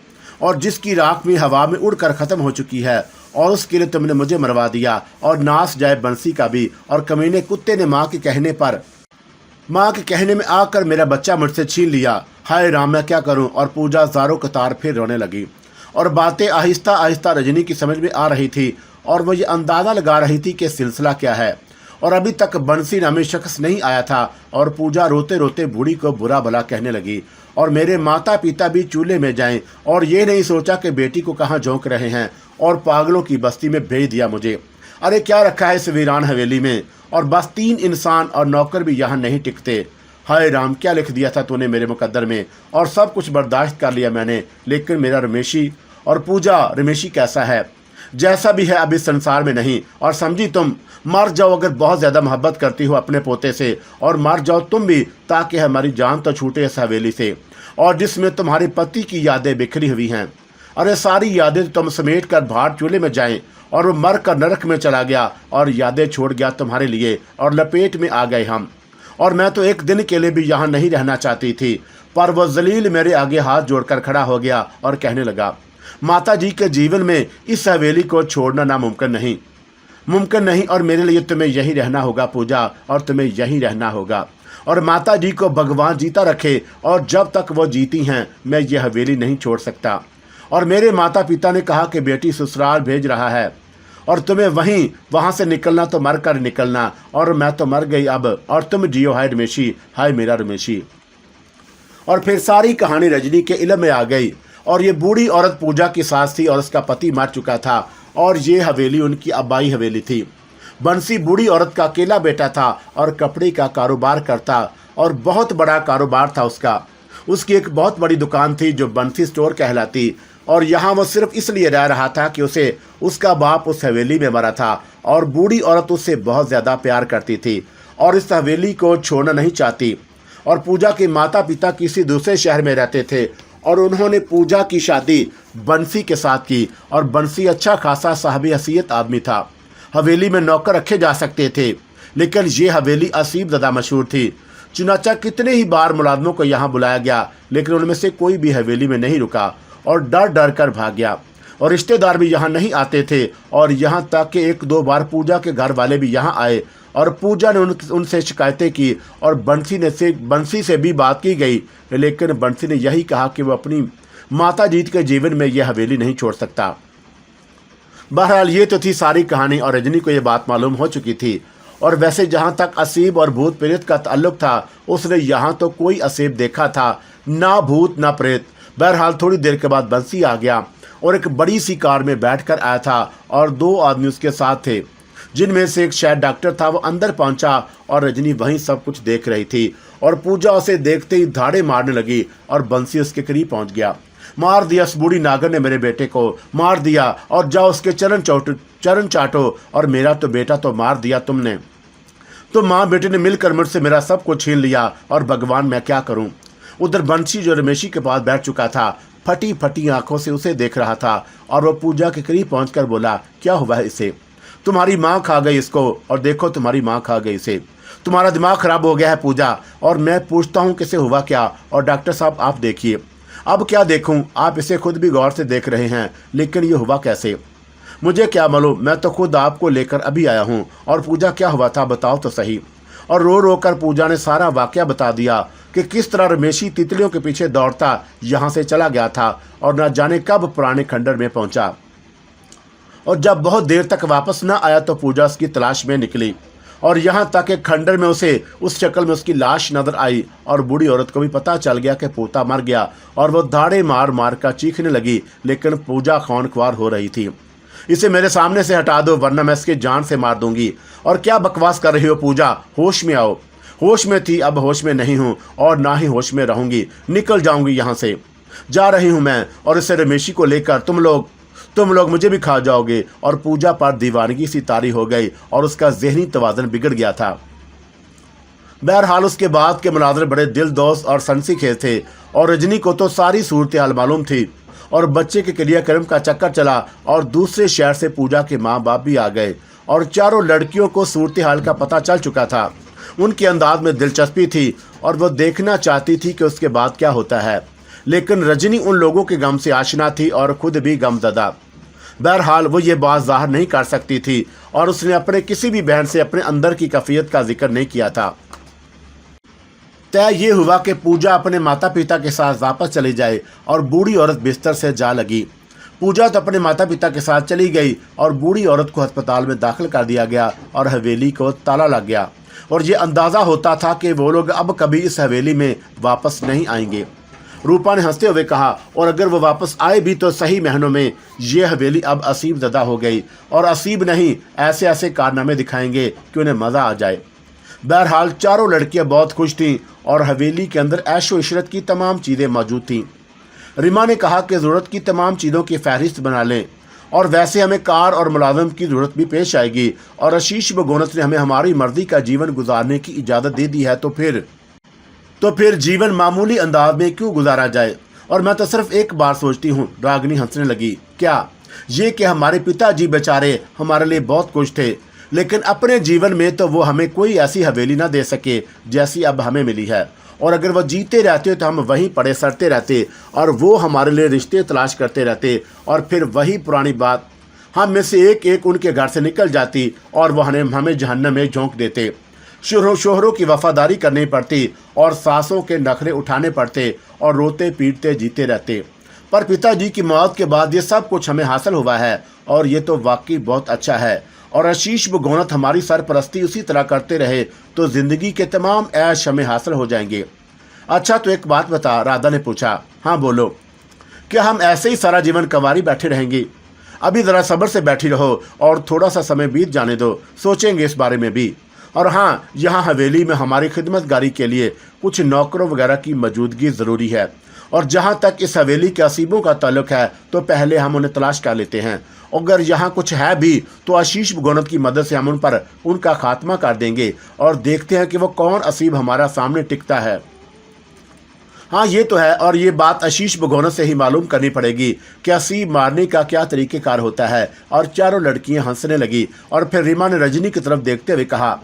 और जिसकी राख में हवा में उड़कर ख़त्म हो चुकी है, और उसके लिए तुमने मुझे मरवा दिया, और नाश जाए बंसी का भी। और कमीने कुत्ते ने माँ के कहने में आकर मेरा बच्चा मुझसे छीन लिया। हाय राम, मैं क्या करूं। और पूजा ज़ारों कतार फिर रोने लगी, और बातें आहिस्ता आहिस्ता रजनी की समझ में आ रही थी, और वह ये अंदाज़ा लगा रही थी कि सिलसिला क्या है। और अभी तक बंसी नामी शख्स नहीं आया था, और पूजा रोते रोते बूढ़ी को बुरा भला कहने लगी, और मेरे माता पिता भी चूल्हे में जाएं, और ये नहीं सोचा कि बेटी को कहाँ झोंक रहे हैं, और पागलों की बस्ती में भेज दिया मुझे। अरे क्या रखा है इस वीरान हवेली में, और बस 3 इंसान और नौकर भी यहाँ नहीं टिकते। हाय राम, क्या लिख दिया था तूने मेरे मुकद्दर में, और सब कुछ बर्दाश्त कर लिया मैंने, लेकिन मेरा रमेशी। और पूजा, रमेशी कैसा है, जैसा भी है अब इस संसार में नहीं। और समझी तुम, मर जाओ अगर बहुत ज़्यादा मोहब्बत करती हो अपने पोते से, और मर जाओ तुम भी, ताकि हमारी जान तो छूटे इस हवेली से, और जिसमें तुम्हारे पति की यादें बिखरी हुई हैं। अरे सारी यादें तुम समेट कर बाहर चूल्हे में जाएं, और वो मर कर नरक में चला गया, और यादें छोड़ गया तुम्हारे लिए, और लपेट में आ गए हम। और मैं तो एक दिन के लिए भी यहाँ नहीं रहना चाहती थी, पर वह जलील मेरे आगे हाथ जोड़कर खड़ा हो गया और कहने लगा, माता जी के जीवन में इस हवेली को छोड़ना नामुमकिन नहीं, और मेरे लिए तुम्हें यहीं रहना होगा पूजा, और तुम्हें यहीं रहना होगा। और माता जी को भगवान जीता रखे, और जब तक वो जीती हैं मैं ये हवेली नहीं छोड़ सकता। और मेरे माता पिता ने कहा कि बेटी ससुराल भेज रहा है, और तुम्हें वहाँ से निकलना तो मर कर निकलना, और मैं तो मर गई अब, और तुम जियो हाय रमेशी, हाय मेरा रमेशी। और फिर सारी कहानी रजनी के इल्म में आ गई, और ये बूढ़ी औरत पूजा की सास थी, और उसका पति मर चुका था, और ये हवेली उनकी आबाई हवेली थी। बंसी बूढ़ी औरत का अकेला बेटा था, और कपड़े का कारोबार करता, और बहुत बड़ा कारोबार था उसका। उसकी एक बहुत बड़ी दुकान थी जो बंसी स्टोर कहलाती, और यहाँ वो सिर्फ इसलिए रह रहा था कि उसे उसका बाप उस हवेली में मरा था, और बूढ़ी औरत उससे बहुत ज़्यादा प्यार करती थी, और इस हवेली को छोड़ना नहीं चाहती। और पूजा के माता पिता किसी दूसरे शहर में रहते थे, और उन्होंने पूजा की शादी बंसी के साथ की, और बंसी अच्छा खासा साहबी हसीयत आदमी था। हवेली में नौकर रखे जा सकते थे, लेकिन ये हवेली असीब ज़्यादा मशहूर थी। चुनाचा कितने ही बार मुलाजमों को यहाँ बुलाया गया, लेकिन उनमें से कोई भी हवेली में नहीं रुका और डर डर कर भाग गया। और रिश्तेदार भी यहाँ नहीं आते थे। और यहाँ तक कि एक दो बार पूजा के घर वाले भी यहाँ आए और पूजा ने उनसे शिकायतें की और बंसी से भी बात की गई, लेकिन बंसी ने यही कहा कि वो अपनी माता जी के जीवन में यह हवेली नहीं छोड़ सकता। बहरहाल ये तो थी सारी कहानी और रजनी को यह बात मालूम हो चुकी थी। और वैसे जहाँ तक असीब और भूत प्रेत का ताल्लुक था, उसने यहाँ तो कोई असीब देखा था, ना भूत ना प्रेत। बहरहाल थोड़ी देर के बाद बंसी आ गया और एक बड़ी सी कार में बैठकर आया था और दो आदमी उसके साथ थे, जिनमें से एक शायद डॉक्टर था। वो अंदर पहुंचा और रजनी वहीं सब कुछ देख रही थी और पूजा उसे देखते ही धाड़े मारने लगी और बंसी उसके करीब पहुंच गया। मार दिया इस बूढ़ी नागर ने मेरे बेटे को, मार दिया, और जाओ उसके चरण चाटो, और मेरा तो बेटा तो मार दिया तुमने। तो माँ बेटे ने मिलकर मुझसे मेरा सब कुछ छीन लिया और भगवान मैं क्या करूं। उधर बंसी जो रमेशी के पास बैठ चुका था, फटी फटी आंखों से उसे देख रहा था और वह पूजा के करीब पहुंचकर बोला, क्या हुआ है इसे? तुम्हारी माँ खा गई इसको, और देखो तुम्हारी माँ खा गई इसे। तुम्हारा दिमाग खराब हो गया है पूजा। और मैं पूछता हूँ किसे हुआ क्या? और डॉक्टर साहब आप देखिए। अब क्या देखूं, आप इसे खुद भी गौर से देख रहे हैं, लेकिन ये हुआ कैसे? मुझे क्या मालूम, मैं तो खुद आपको लेकर अभी आया हूँ। और पूजा क्या हुआ था बताओ तो सही। और रो रो कर पूजा ने सारा वाकया बता दिया कि किस तरह रमेशी तितलियों के पीछे दौड़ता यहाँ से चला गया था और न जाने कब पुराने खंडर में पहुंचा। और जब बहुत देर तक वापस न आया तो पूजा उसकी तलाश में निकली और यहाँ तक एक खंडर में उसे उस शक्ल में उसकी लाश नजर आई। और बूढ़ी औरत को भी पता चल गया कि पोता मर गया और वो धाड़े मार मार कर चीखने लगी, लेकिन पूजा खौनख्वार हो रही थी। इसे मेरे सामने से हटा दो वरना मैं इसकी जान से मार दूंगी। और क्या बकवास कर रही हो पूजा, होश में आओ। होश में थी, अब होश में नहीं हूँ और ना ही होश में रहूंगी। निकल जाऊंगी यहाँ से, जा रही हूँ मैं, और इसे रमेशी को लेकर तुम लोग मुझे भी खा जाओगे। और पूजा पर दीवानगी सी तारी हो गई और उसका जहनी तवाज़ुन बिगड़ गया था। बहरहाल उसके बाद के मुनाज़रे बड़े दिल दोस्त और सनसीखेज थे और रजनी को तो सारी सूरत हाल मालूम थी। और बच्चे के क्रियाक्रम का चक्कर चला और दूसरे शहर से पूजा के माँ बाप भी आ गए और चारों लड़कियों को सूरत हाल का पता चल चुका था। उनके अंदाज में दिलचस्पी थी और वो देखना चाहती थी कि उसके बाद क्या होता है, लेकिन रजनी उन लोगों के गम से आशना थी और खुद भी गमज़दा। बहरहाल वो ये बात ज़ाहिर नहीं कर सकती थी और उसने अपने किसी भी बहन से अपने अंदर की कैफियत का जिक्र नहीं किया था। तय ये हुआ कि पूजा अपने माता पिता के साथ वापस चली जाए और बूढ़ी औरत बिस्तर से जा लगी। पूजा तो अपने माता पिता के साथ चली गई और बूढ़ी औरत को अस्पताल में दाखिल कर दिया गया और हवेली को ताला लग गया। और ये अंदाज़ा होता था कि वो लोग अब कभी इस हवेली में वापस नहीं आएंगे। रूपा ने हंसते हुए कहा, और अगर वो वापस आए भी तो सही महीनों में ये हवेली अब असीब ज़दा हो गई और असीब नहीं, ऐसे ऐसे कारनामे दिखाएंगे कि उन्हें मज़ा आ जाए। बहरहाल चारों लड़कियां बहुत खुश थीं और हवेली के अंदर ऐशो इशरत की तमाम चीज़ें मौजूद थीं। रिमा ने कहा कि ज़रूरत की तमाम चीज़ों की फहरिस्त बना लें और वैसे हमें कार और मुलाजम की ज़रूरत भी पेश आएगी। और आशीष बगोनत ने हमें हमारी मर्जी का जीवन गुजारने की इजाज़त दे दी है, तो फिर जीवन मामूली अंदाज में क्यों गुजारा जाए। और मैं तो सिर्फ एक बार सोचती हूँ, रागिनी हंसने लगी, क्या ये कि हमारे पिताजी बेचारे हमारे लिए बहुत कुछ थे, लेकिन अपने जीवन में तो वो हमें कोई ऐसी हवेली ना दे सके जैसी अब हमें मिली है। और अगर वो जीते रहते तो हम वहीं पड़े सड़ते रहते और वो हमारे लिए रिश्ते तलाश करते रहते और फिर वही पुरानी बात, हम में से एक एक उनके घर से निकल जाती और वह हमें जहन्नम में झोंक देते। शोहरों की वफादारी करनी पड़ती और सासों के नखरे उठाने पड़ते और रोते पीटते जीते रहते। पर पिताजी की मौत के बाद ये सब कुछ हमें हासिल हुआ है और ये तो वाकई बहुत अच्छा है। और आशीष बगोनत हमारी सरपरस्ती उसी तरह करते रहे तो जिंदगी के तमाम ऐश हमें हासिल हो जाएंगे। अच्छा तो एक बात बता, राधा ने पूछा। हाँ बोलो। क्या हम ऐसे ही सारा जीवन कंवारी बैठे रहेंगे? अभी ज़रा सब्र से बैठी रहो और थोड़ा सा समय बीत जाने दो, सोचेंगे इस बारे में भी। और हाँ, यहाँ हवेली में हमारी खिदमतगारी के लिए कुछ नौकरों वगैरह की मौजूदगी ज़रूरी है। और जहाँ तक इस हवेली के असीबों का ताल्लुक है तो पहले हम उन्हें तलाश कर लेते हैं। अगर यहाँ कुछ है भी तो आशीष बगोनत की मदद से हम उन पर उनका खात्मा कर देंगे और देखते हैं कि वो कौन असीब हमारा सामने टिकता है। हाँ ये तो है, और ये बात आशीष बगोनत से ही मालूम करनी पड़ेगी कि असीब मारने का क्या तरीक़ेकार होता है। और चारों लड़कियां हंसने लगी और फिर रीमा ने रजनी की तरफ देखते हुए कहा,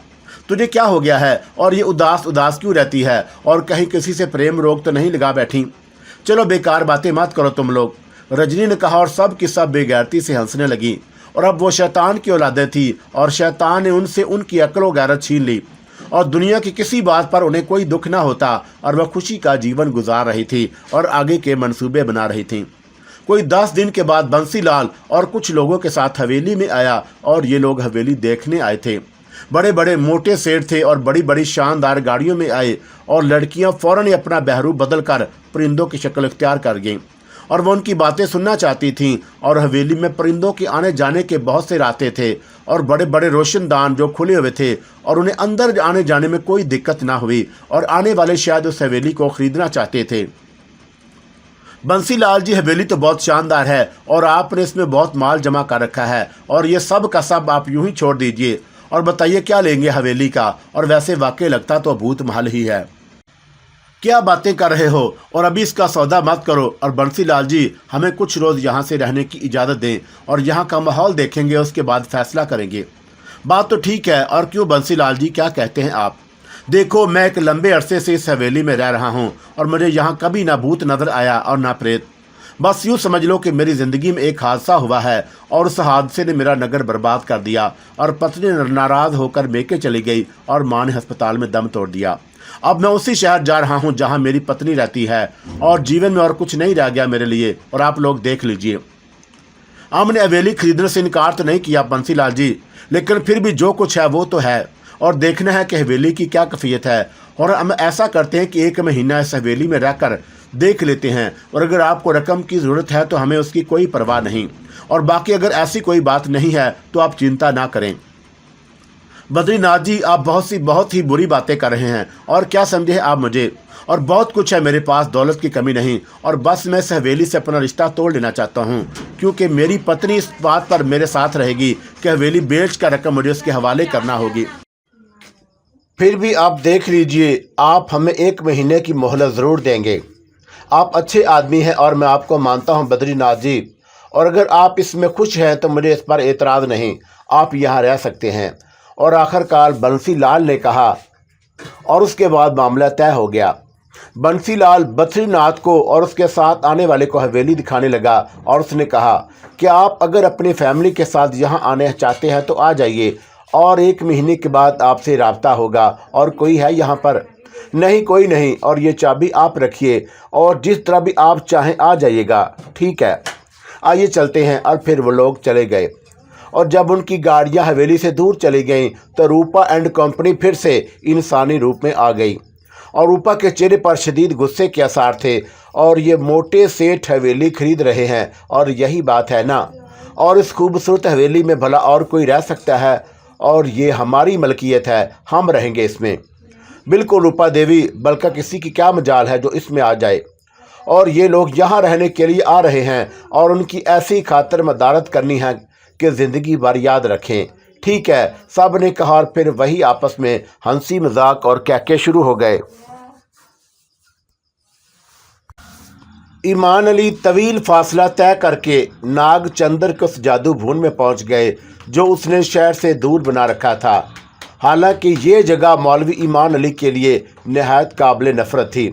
तुझे क्या हो गया है और ये उदास उदास क्यों रहती है, और कहीं किसी से प्रेम रोग तो नहीं लगा बैठी? चलो बेकार बातें मत करो तुम लोग, रजनी ने कहा, और सब की सब बेगैरती से हंसने लगी। और अब वो शैतान की औलादें थी और शैतान ने उनसे उनकी अक्ल व गैरत छीन ली, और दुनिया की किसी बात पर उन्हें कोई दुख ना होता, और वह खुशी का जीवन गुजार रही थी और आगे के मंसूबे बना रही थी। कोई 10 दिन के बाद बंसीलाल और कुछ लोगों के साथ हवेली में आया, और ये लोग हवेली देखने आए थे। बड़े बड़े मोटे सेठ थे और बड़ी बड़ी शानदार गाड़ियों में आए, और लड़कियां फौरन ही अपना बहरू बदल कर परिंदों की शक्ल इख्तियार कर गईं, और वह उनकी बातें सुनना चाहती थीं। और हवेली में परिंदों के आने जाने के बहुत से रास्ते थे, और बड़े बड़े रोशनदान जो खुले हुए थे, और उन्हें अंदर आने जाने में कोई दिक्कत ना हुई, और आने वाले शायद उस हवेली को खरीदना चाहते थे। बंसीलाल जी, हवेली तो बहुत शानदार है और आपने इसमें बहुत माल जमा कर रखा है, और ये सब का सब आप यूं ही छोड़ दीजिए और बताइए क्या लेंगे हवेली का, और वैसे वाकई लगता तो भूत महल ही है। क्या बातें कर रहे हो, और अभी इसका सौदा मत करो, और बंसीलाल जी हमें कुछ रोज़ यहाँ से रहने की इजाज़त दें और यहाँ का माहौल देखेंगे, उसके बाद फैसला करेंगे। बात तो ठीक है, और क्यों बंसीलाल जी, क्या कहते हैं आप? देखो, मैं एक लंबे अरसे से इस हवेली में रह रहा हूँ और मुझे यहाँ कभी ना भूत नजर आया और ना प्रेत। बस यूँ समझ लो कि मेरी ज़िंदगी में एक हादसा हुआ है, और उस हादसे ने मेरा नगर बर्बाद कर दिया, और पत्नी नाराज़ होकर मेके चली गई और माँ ने अस्पताल में दम तोड़ दिया। अब मैं उसी शहर जा रहा हूँ जहाँ मेरी पत्नी रहती है, और जीवन में और कुछ नहीं रह गया मेरे लिए, और आप लोग देख लीजिए। हमने हवेली खरीदने से इनकार तो नहीं किया बंसीलाल जी, लेकिन फिर भी जो कुछ है वो तो है, और देखना है कि हवेली की क्या कैफियत है। और हम ऐसा करते हैं कि 1 महीना इस हवेली में रहकर देख लेते हैं, और अगर आपको रकम की ज़रूरत है तो हमें उसकी कोई परवाह नहीं, और बाकी अगर ऐसी कोई बात नहीं है तो आप चिंता ना करें। बद्रीनाथ जी, आप बहुत ही बुरी बातें कर रहे हैं, और क्या समझे आप मुझे, और बहुत कुछ है मेरे पास, दौलत की कमी नहीं, और बस मैं इस हवेली से अपना रिश्ता तोड़ लेना चाहता हूँ, क्योंकि मेरी पत्नी इस बात पर मेरे साथ रहेगी कि हवेली बेच कर रकम मुझे उसके हवाले करना होगी। फिर भी आप देख लीजिए, आप हमें 1 महीने की मोहलत ज़रूर देंगे। आप अच्छे आदमी हैं और मैं आपको मानता हूं बद्रीनाथ जी, और अगर आप इसमें खुश हैं तो मुझे इस पर एतराज़ नहीं, आप यहाँ रह सकते हैं। और आखिरकार बंसीलाल ने कहा, और उसके बाद मामला तय हो गया। बंसीलाल बद्रीनाथ को और उसके साथ आने वाले को हवेली दिखाने लगा, और उसने कहा कि आप अगर अपनी फैमिली के साथ यहाँ आने चाहते हैं तो आ जाइए, और 1 महीने के बाद आपसे राब्ता होगा। और कोई है यहाँ पर? नहीं, कोई नहीं, और ये चाबी आप रखिए, और जिस तरह भी आप चाहें आ जाइएगा। ठीक है, आइए चलते हैं। और फिर वो लोग चले गए, और जब उनकी गाड़ियाँ हवेली से दूर चली गईं तो रूपा एंड कंपनी फिर से इंसानी रूप में आ गई, और रूपा के चेहरे पर शदीद गुस्से के आसार थे। और ये मोटे सेठ हवेली खरीद रहे हैं, और यही बात है ना, और इस खूबसूरत हवेली में भला और कोई रह सकता है, और ये हमारी मलकियत है, हम रहेंगे इसमें। बिल्कुल रूपा देवी, बल्कि किसी की क्या मजाल है जो इसमें आ जाए, और ये लोग यहाँ रहने के लिए आ रहे हैं, और उनकी ऐसी खातिर मदारत करनी है कि ज़िंदगी भर याद रखें। ठीक है, सब ने कहा, और फिर वही आपस में हंसी मजाक और कहके शुरू हो गए। ईमान अली तवील फासला तय करके नागचंद्र के उस जादू भवन में पहुंच गए जो उसने शहर से दूर बना रखा था। हालांकि ये जगह मौलवी ईमान अली के लिए नहायत काबिल नफ़रत थी,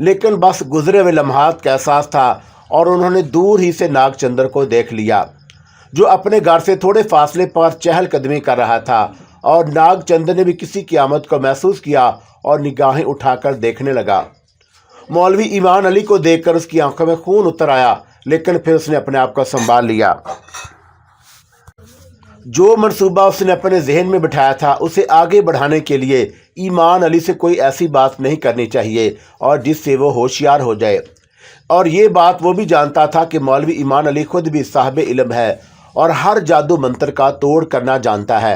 लेकिन बस गुजरे हुए लम्हात का एहसास था, और उन्होंने दूर ही से नागचंद्र को देख लिया जो अपने घर से थोड़े फासले पर चहलकदमी कर रहा था। और नागचंद्र ने भी किसी की आमद को महसूस किया और निगाहें उठाकर देखने लगा। मौलवी ईमान अली को देखकर उसकी आंखों में खून उतर आया, लेकिन फिर उसने अपने आप को संभाल लिया। जो मंसूबा उसने अपने जहन में बिठाया था उसे आगे बढ़ाने के लिए ईमान अली से कोई ऐसी बात नहीं करनी चाहिए और जिससे वो होशियार हो जाए। और ये बात वो भी जानता था कि मौलवी ईमान अली खुद भी साहिब इल्म है और हर जादू मंत्र का तोड़ करना जानता है।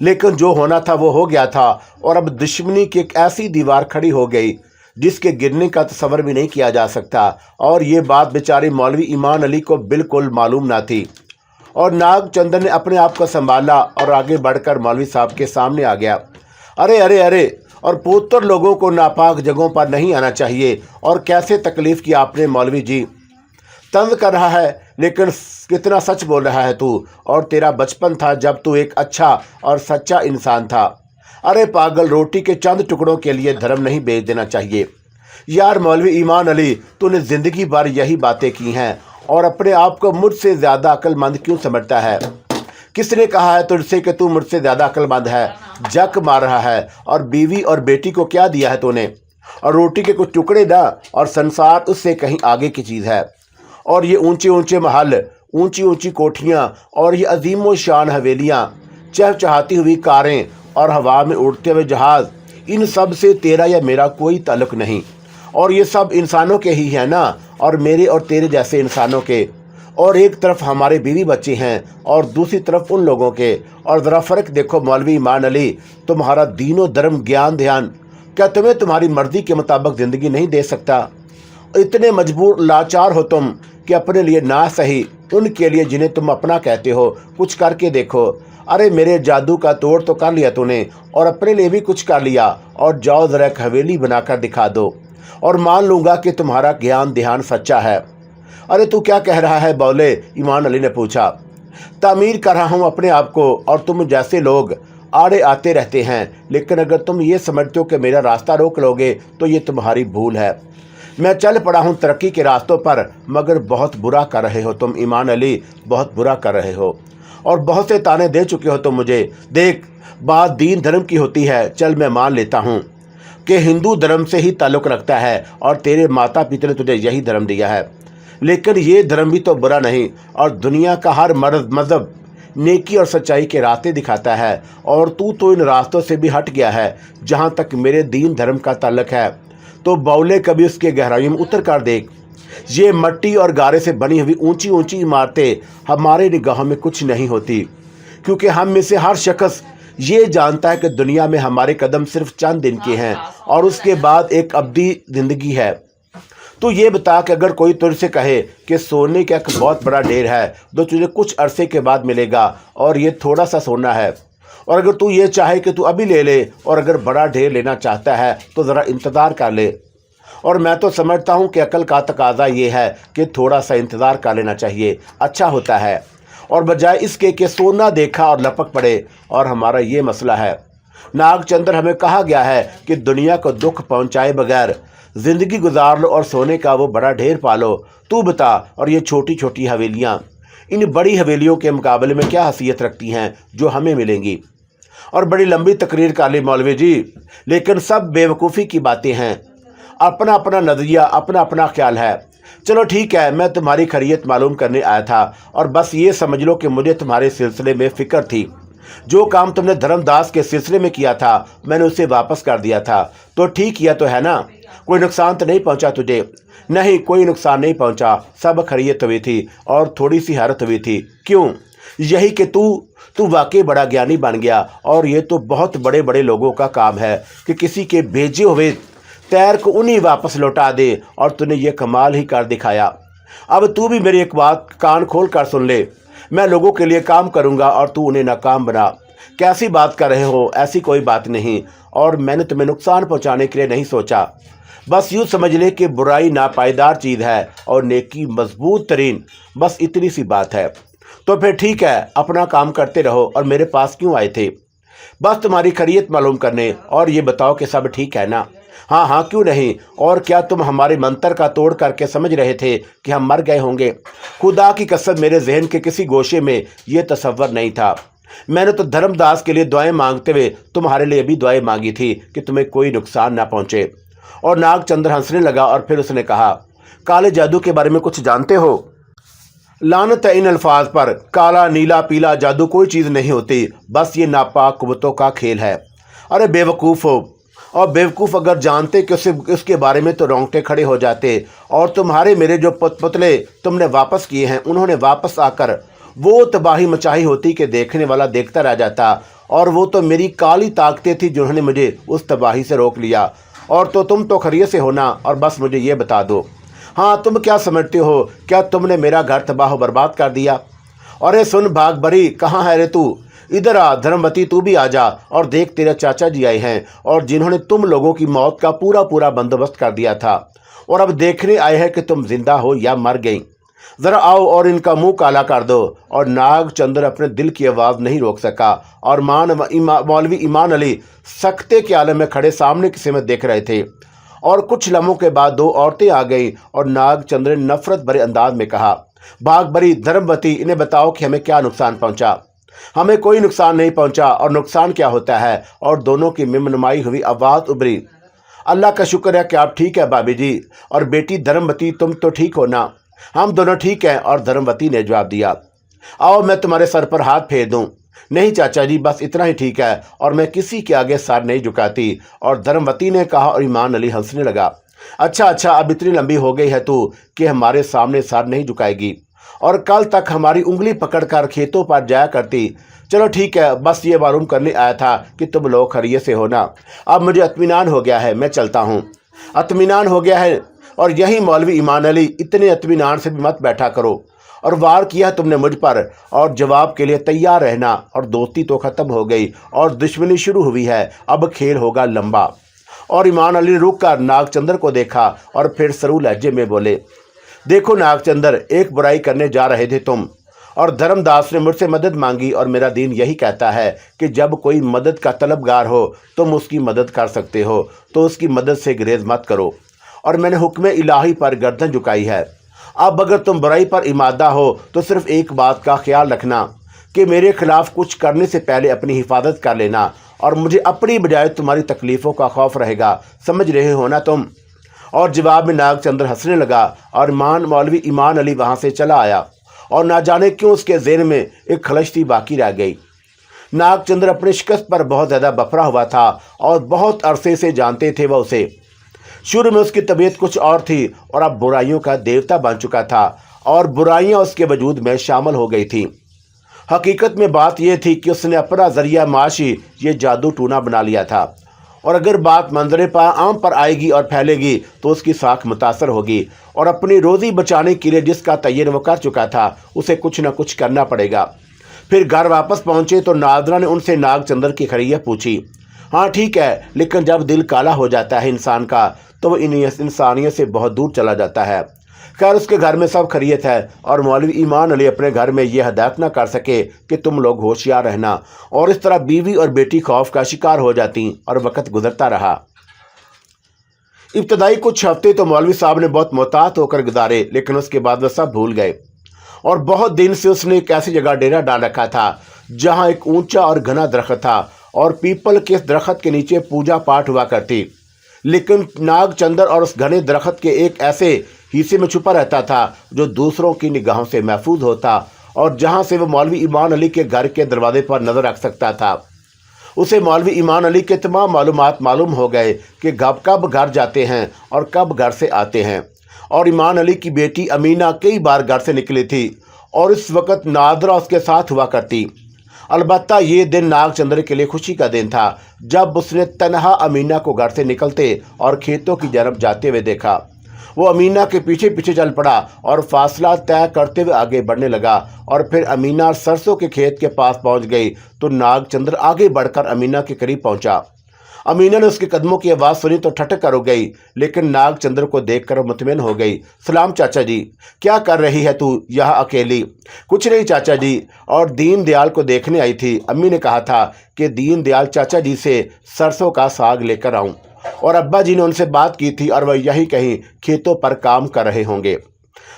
लेकिन जो होना था वो हो गया था, और अब दुश्मनी की एक ऐसी दीवार खड़ी हो गई जिसके गिरने का तस्वर भी नहीं किया जा सकता। और ये बात बेचारे मौलवी ईमान अली को बिल्कुल मालूम ना थी। और नागचंद्र ने अपने आप को संभाला और आगे बढ़कर मौलवी साहब के सामने आ गया। अरे अरे अरे, और पुत्र लोगों को नापाक जगहों पर नहीं आना चाहिए। और कैसे तकलीफ़ की आपने मौलवी जी, तंज कर रहा है, लेकिन कितना सच बोल रहा है तू। और तेरा बचपन था जब तू एक अच्छा और सच्चा इंसान था। अरे पागल, रोटी के चंद टुकड़ों के लिए धर्म नहीं बेच देना चाहिए। यार मौलवी ईमान अली, तूने जिंदगी भर यही बातें की हैं और अपने आप को मुझसे ज्यादा अक्लमंद क्यों समझता है? किसने कहा है तुझसे कि तू मुझसे ज्यादा अक्लमंद है? जक मार रहा है। और बीवी और बेटी को क्या दिया है तूने? और रोटी के कुछ टुकड़े ना, और संसार उससे कहीं आगे की चीज है। और ये ऊंचे ऊंचे महल, ऊंची ऊंची कोठियां और ये अजीमो शान हवेलियां, चहचहाती हुई कारें और हवा में उड़ते हुए जहाज, इन सब से तेरा या मेरा कोई ताल्लुक नहीं। और ये सब इंसानों के ही है ना, और मेरे और तेरे जैसे इंसानों के। और एक तरफ हमारे बीवी बच्चे हैं और दूसरी तरफ उन लोगों के। और ज़रा फ़र्क देखो मौलवी ईमान अली, तुम्हारा दीनों धर्म ज्ञान ध्यान क्या तुम्हें तुम्हारी मर्जी के मुताबिक ज़िंदगी नहीं दे सकता? इतने मजबूर लाचार हो तुम कि अपने लिए ना सही, उनके लिए जिन्हें तुम अपना कहते हो, कुछ करके देखो। अरे मेरे जादू का तोड़ तो कर लिया तूने, और अपने लिए भी कुछ कर लिया। और जाओ ज़रा एक हवेली बनाकर दिखा दो और मान लूँगा कि तुम्हारा ज्ञान ध्यान सच्चा है। अरे तू क्या कह रहा है बौले? ईमान अली ने पूछा। तामीर कर रहा हूँ अपने आप को, और तुम जैसे लोग आड़े आते रहते हैं, लेकिन अगर तुम ये समझते हो कि मेरा रास्ता रोक लोगे तो ये तुम्हारी भूल है। मैं चल पड़ा हूँ तरक्की के रास्तों पर, मगर बहुत बुरा कर रहे हो तुम ईमान अली, बहुत बुरा कर रहे हो। और बहुत से ताने दे चुके हो तुम मुझे। देख, बात दीन धर्म की होती है, चल मैं मान लेता हूँ कि हिंदू धर्म से ही ताल्लुक़ रखता है और तेरे माता पिता ने तुझे यही धर्म दिया है, लेकिन ये धर्म भी तो बुरा नहीं। और दुनिया का हर मज़हब नेकी और सच्चाई के रास्ते दिखाता है, और तू तो इन रास्तों से भी हट गया है। जहाँ तक मेरे दीन धर्म का ताल्लुक है तो बौले कभी उसके गहराइयों में उतर कर देख। ये मट्टी और गारे से बनी हुई ऊंची ऊंची इमारतें हमारे निगाहों में कुछ नहीं होती, क्योंकि हम में से हर शख्स ये जानता है कि दुनिया में हमारे कदम सिर्फ चंद दिन के हैं और उसके बाद एक अब्दी जिंदगी है। तो ये बता कि अगर कोई तुझसे कहे कि सोने का एक बहुत बड़ा ढेर है जो तुझे कुछ अरसे के बाद मिलेगा और ये थोड़ा सा सोना है, और अगर तू ये चाहे कि तू अभी ले ले, और अगर बड़ा ढेर लेना चाहता है तो ज़रा इंतज़ार कर ले। और मैं तो समझता हूँ कि अकल का तकाजा ये है कि थोड़ा सा इंतज़ार कर लेना चाहिए, अच्छा होता है, और बजाय इसके कि सोना देखा और लपक पड़े। और हमारा ये मसला है नागचंद्र, हमें कहा गया है कि दुनिया को दुख पहुँचाए बगैर ज़िंदगी गुजार लो और सोने का वो बड़ा ढेर पालो। तू बता, और ये छोटी छोटी हवेलियाँ इन बड़ी हवेलियों के मुकाबले में क्या हैसियत रखती हैं जो हमें मिलेंगी? और बड़ी लंबी तकरीर कर ली मौलवी जी, लेकिन सब बेवकूफ़ी की बातें हैं। अपना अपना नज़रिया, अपना अपना ख्याल है। चलो ठीक है, मैं तुम्हारी खैरियत मालूम करने आया था, और बस ये समझ लो कि मुझे तुम्हारे सिलसिले में फ़िक्र थी। जो काम तुमने धर्मदास के सिलसिले में किया था मैंने उसे वापस कर दिया था, तो ठीक किया तो है ना? कोई नुकसान तो नहीं पहुंचा तुझे? नहीं, कोई नुकसान नहीं पहुंचा, सब खैरियत हुई थी और थोड़ी सी हैरत हुई थी। क्यों? यही कि तू वाकई बड़ा ज्ञानी बन गया, और ये तो बहुत बड़े बड़े लोगों का काम है कि किसी के भेजे हुए तैर को उन्हीं वापस लौटा दे, और तूने ये कमाल ही कर दिखाया। अब तू भी मेरी एक बात कान खोल कर सुन ले। मैं लोगों के लिए काम करूंगा और तू उन्हें नाकाम बना। कैसी बात कर रहे हो? ऐसी कोई बात नहीं, और मैंने तुम्हें नुकसान पहुंचाने के लिए नहीं सोचा। बस यूँ समझ ले कि बुराई नापायदार चीज़ है और नेकी मजबूत तरीन, बस इतनी सी बात है। तो फिर ठीक है, अपना काम करते रहो। और मेरे पास क्यों आए थे? बस तुम्हारी खैरियत मालूम करने, और ये बताओ कि सब ठीक है ना? हाँ हाँ, क्यों नहीं। और क्या तुम हमारे मंत्र का तोड़ करके समझ रहे थे कि हम मर गए होंगे? खुदा की कसम, मेरे जहन के किसी गोशे में ये तसव्वुर नहीं था। मैंने तो धर्मदास के लिए दुआएं मांगते हुए तुम्हारे लिए भी दुआएं मांगी थी कि तुम्हें कोई नुकसान ना पहुंचे। और नागचंद्र हंसने लगा, और फिर उसने कहा, काले जादू के बारे में कुछ जानते हो? लानत है इन अल्फाज पर। काला नीला पीला जादू कोई चीज़ नहीं होती, बस ये नापाक कुव्वतों का खेल है। अरे बेवकूफ़ हो, और बेवकूफ़ अगर जानते कि उसके बारे में तो रोंगटे खड़े हो जाते। और तुम्हारे मेरे जो पुतले तुमने वापस किए हैं, उन्होंने वापस आकर वो तबाही मचाई होती कि देखने वाला देखता रह जाता। और वो तो मेरी काली ताकतें थी जिन्होंने मुझे उस तबाही से रोक लिया। और तो तुम तो खैरियत से होना, और बस मुझे ये बता दो, हाँ तुम क्या समझते हो? क्या तुमने मेरा घर तबाह बर्बाद कर दिया? अरे सुन भाग भरी, कहाँ है रे तू? इधर आ धर्मवती, तू भी आ जा और देख, तेरे चाचा जी आए हैं, और जिन्होंने तुम लोगों की मौत का पूरा पूरा बंदोबस्त कर दिया था, और अब देखने आए हैं कि तुम जिंदा हो या मर गई। जरा आओ और इनका मुंह काला कर दो। और नागचंद्र अपने दिल की आवाज़ नहीं रोक सका और मौलवी ईमान अली सख्ते के आलम में खड़े सामने की सिमत देख रहे थे। और कुछ लम्हों के बाद दो औरतें आ गईं और नागचंद्र ने नफरत भरे अंदाज में कहा, भाग भरी धर्मवती, इन्हें बताओ कि हमें क्या नुकसान पहुंचा। हमें कोई नुकसान नहीं पहुंचा, और नुकसान क्या होता है। और दोनों की मिमनुमाई हुई आवाज़ उभरी, अल्लाह का शुक्र है कि आप ठीक है भाभी जी, और बेटी धर्मवती तुम तो ठीक हो ना। हम दोनों ठीक हैं। और धर्मवती ने जवाब दिया, आओ मैं तुम्हारे सर पर हाथ फेर दूं। नहीं चाचा जी, बस इतना ही ठीक है, और मैं किसी के आगे सर नहीं झुकाती। और धर्मवती ने कहा, और ईमान अली हंसने लगा, अच्छा अच्छा, अब इतनी लंबी हो गई है तू कि हमारे सामने सर नहीं झुकाएगी, और कल तक हमारी उंगली पकड़कर खेतों पर जाया करती। चलो ठीक है, बस ये मालूम करने आया था कि तुम लोग खैरियत से हो ना। अब मुझे इत्मीनान हो गया है, मैं चलता हूँ। इत्मीनान हो गया है, और यही मौलवी ईमान अली, इतने इत्मीनान से भी मत बैठा करो। और वार किया तुमने मुझ पर, और जवाब के लिए तैयार रहना। और दोस्ती तो ख़त्म हो गई और दुश्मनी शुरू हुई है, अब खेल होगा लंबा। और ईमान अली ने रुक कर नागचंद्र को देखा और फिर सरू लहजे में बोले, देखो नागचंद्र, एक बुराई करने जा रहे थे तुम, और धर्मदास ने मुझसे मदद मांगी, और मेरा दीन यही कहता है कि जब कोई मदद का तलबगार हो तुम उसकी मदद कर सकते हो तो उसकी मदद से गुरेज मत करो। और मैंने हुक्म इलाही पर गर्दन झुकाई है। अब अगर तुम बुराई पर इमादा हो तो सिर्फ एक बात का ख्याल रखना कि मेरे खिलाफ कुछ करने से पहले अपनी हिफाजत कर लेना, और मुझे अपनी बजाय तुम्हारी तकलीफ़ों का खौफ रहेगा। समझ रहे हो ना तुम। और जवाब में नागचंद्र हंसने लगा, और मौलवी ईमान अली वहाँ से चला आया। और ना जाने क्यों उसके ज़हन में एक खलशती बाकी रह गई। नागचंद्र अपने शिकस्त पर बहुत ज़्यादा बफरा हुआ था, और बहुत अरसे से जानते थे वह उसे। शुरू में उसकी तबीयत कुछ और थी, और अब बुराइयों का देवता बन चुका था, और बुराइयां उसके वजूद में शामिल हो गई थीं। हकीकत में बात यह थी कि उसने अपना जरिया माशी ये जादू टूना बना लिया था, और अगर बात मंजरे पर आम पर आएगी और फैलेगी तो उसकी साख मुतासर होगी, और अपनी रोज़ी बचाने के लिए जिसका तयन वो कर चुका था उसे कुछ न कुछ करना पड़ेगा। फिर घर वापस पहुँचे तो नादरा ने उनसे नागचंद्र की खैरियत पूछी। हाँ ठीक है, लेकिन जब दिल काला हो जाता है इंसान का तो वो इंसानियत से बहुत दूर चला जाता है। खैर उसके घर में सब खैरियत है, और मौलवी ईमान अली अपने घर में ये हदायत ना कर सके कि तुम लोग होशियार रहना। और इस तरह बीवी और बेटी खौफ का शिकार हो जाती, और वक्त गुजरता रहा। इब्तदाई कुछ हफ्ते तो मौलवी साहब ने बहुत मोहतात होकर गुजारे, लेकिन उसके बाद वह सब भूल गए। और बहुत दिन से उसने एक ऐसी जगह डेरा डाल रखा था जहाँ एक ऊंचा और घना दरख्त था, और पीपल के इस दरख्त के नीचे पूजा पाठ हुआ करती। लेकिन नागचंद्र और उस घने दरख्त के एक ऐसे हिस्से में छुपा रहता था जो दूसरों की निगाहों से महफूज होता, और जहां से वह मौलवी ईमान अली के घर के दरवाजे पर नजर रख सकता था। उसे मौलवी ईमान अली के तमाम मालूम हो गए कि कब घर जाते हैं और कब घर से आते हैं। और ईमान अली की बेटी अमीना कई बार घर से निकली थी, और इस वक्त नादरा उसके साथ हुआ करती। अलबत्ता ये दिन नागचंद्र के लिए खुशी का दिन था जब उसने तन्हा अमीना को घर से निकलते और खेतों की तरफ जाते हुए देखा। वो अमीना के पीछे पीछे चल पड़ा और फासला तय करते हुए आगे बढ़ने लगा, और फिर अमीना सरसों के खेत के पास पहुंच गई तो नागचंद्र आगे बढ़कर अमीना के करीब पहुंचा। अमीना ने उसके कदमों की आवाज़ सुनी तो ठटक कर हो गई, लेकिन नागचंद्र को देखकर मुतमिन हो गई। सलाम चाचा जी, क्या कर रही है तू यहाँ अकेली? कुछ नहीं चाचा जी, और दीन दयाल को देखने आई थी। अम्मी ने कहा था कि दीन दयाल चाचा जी से सरसों का साग लेकर आऊँ, और अब्बा जी ने उनसे बात की थी और वह यही कहीं खेतों पर काम कर रहे होंगे।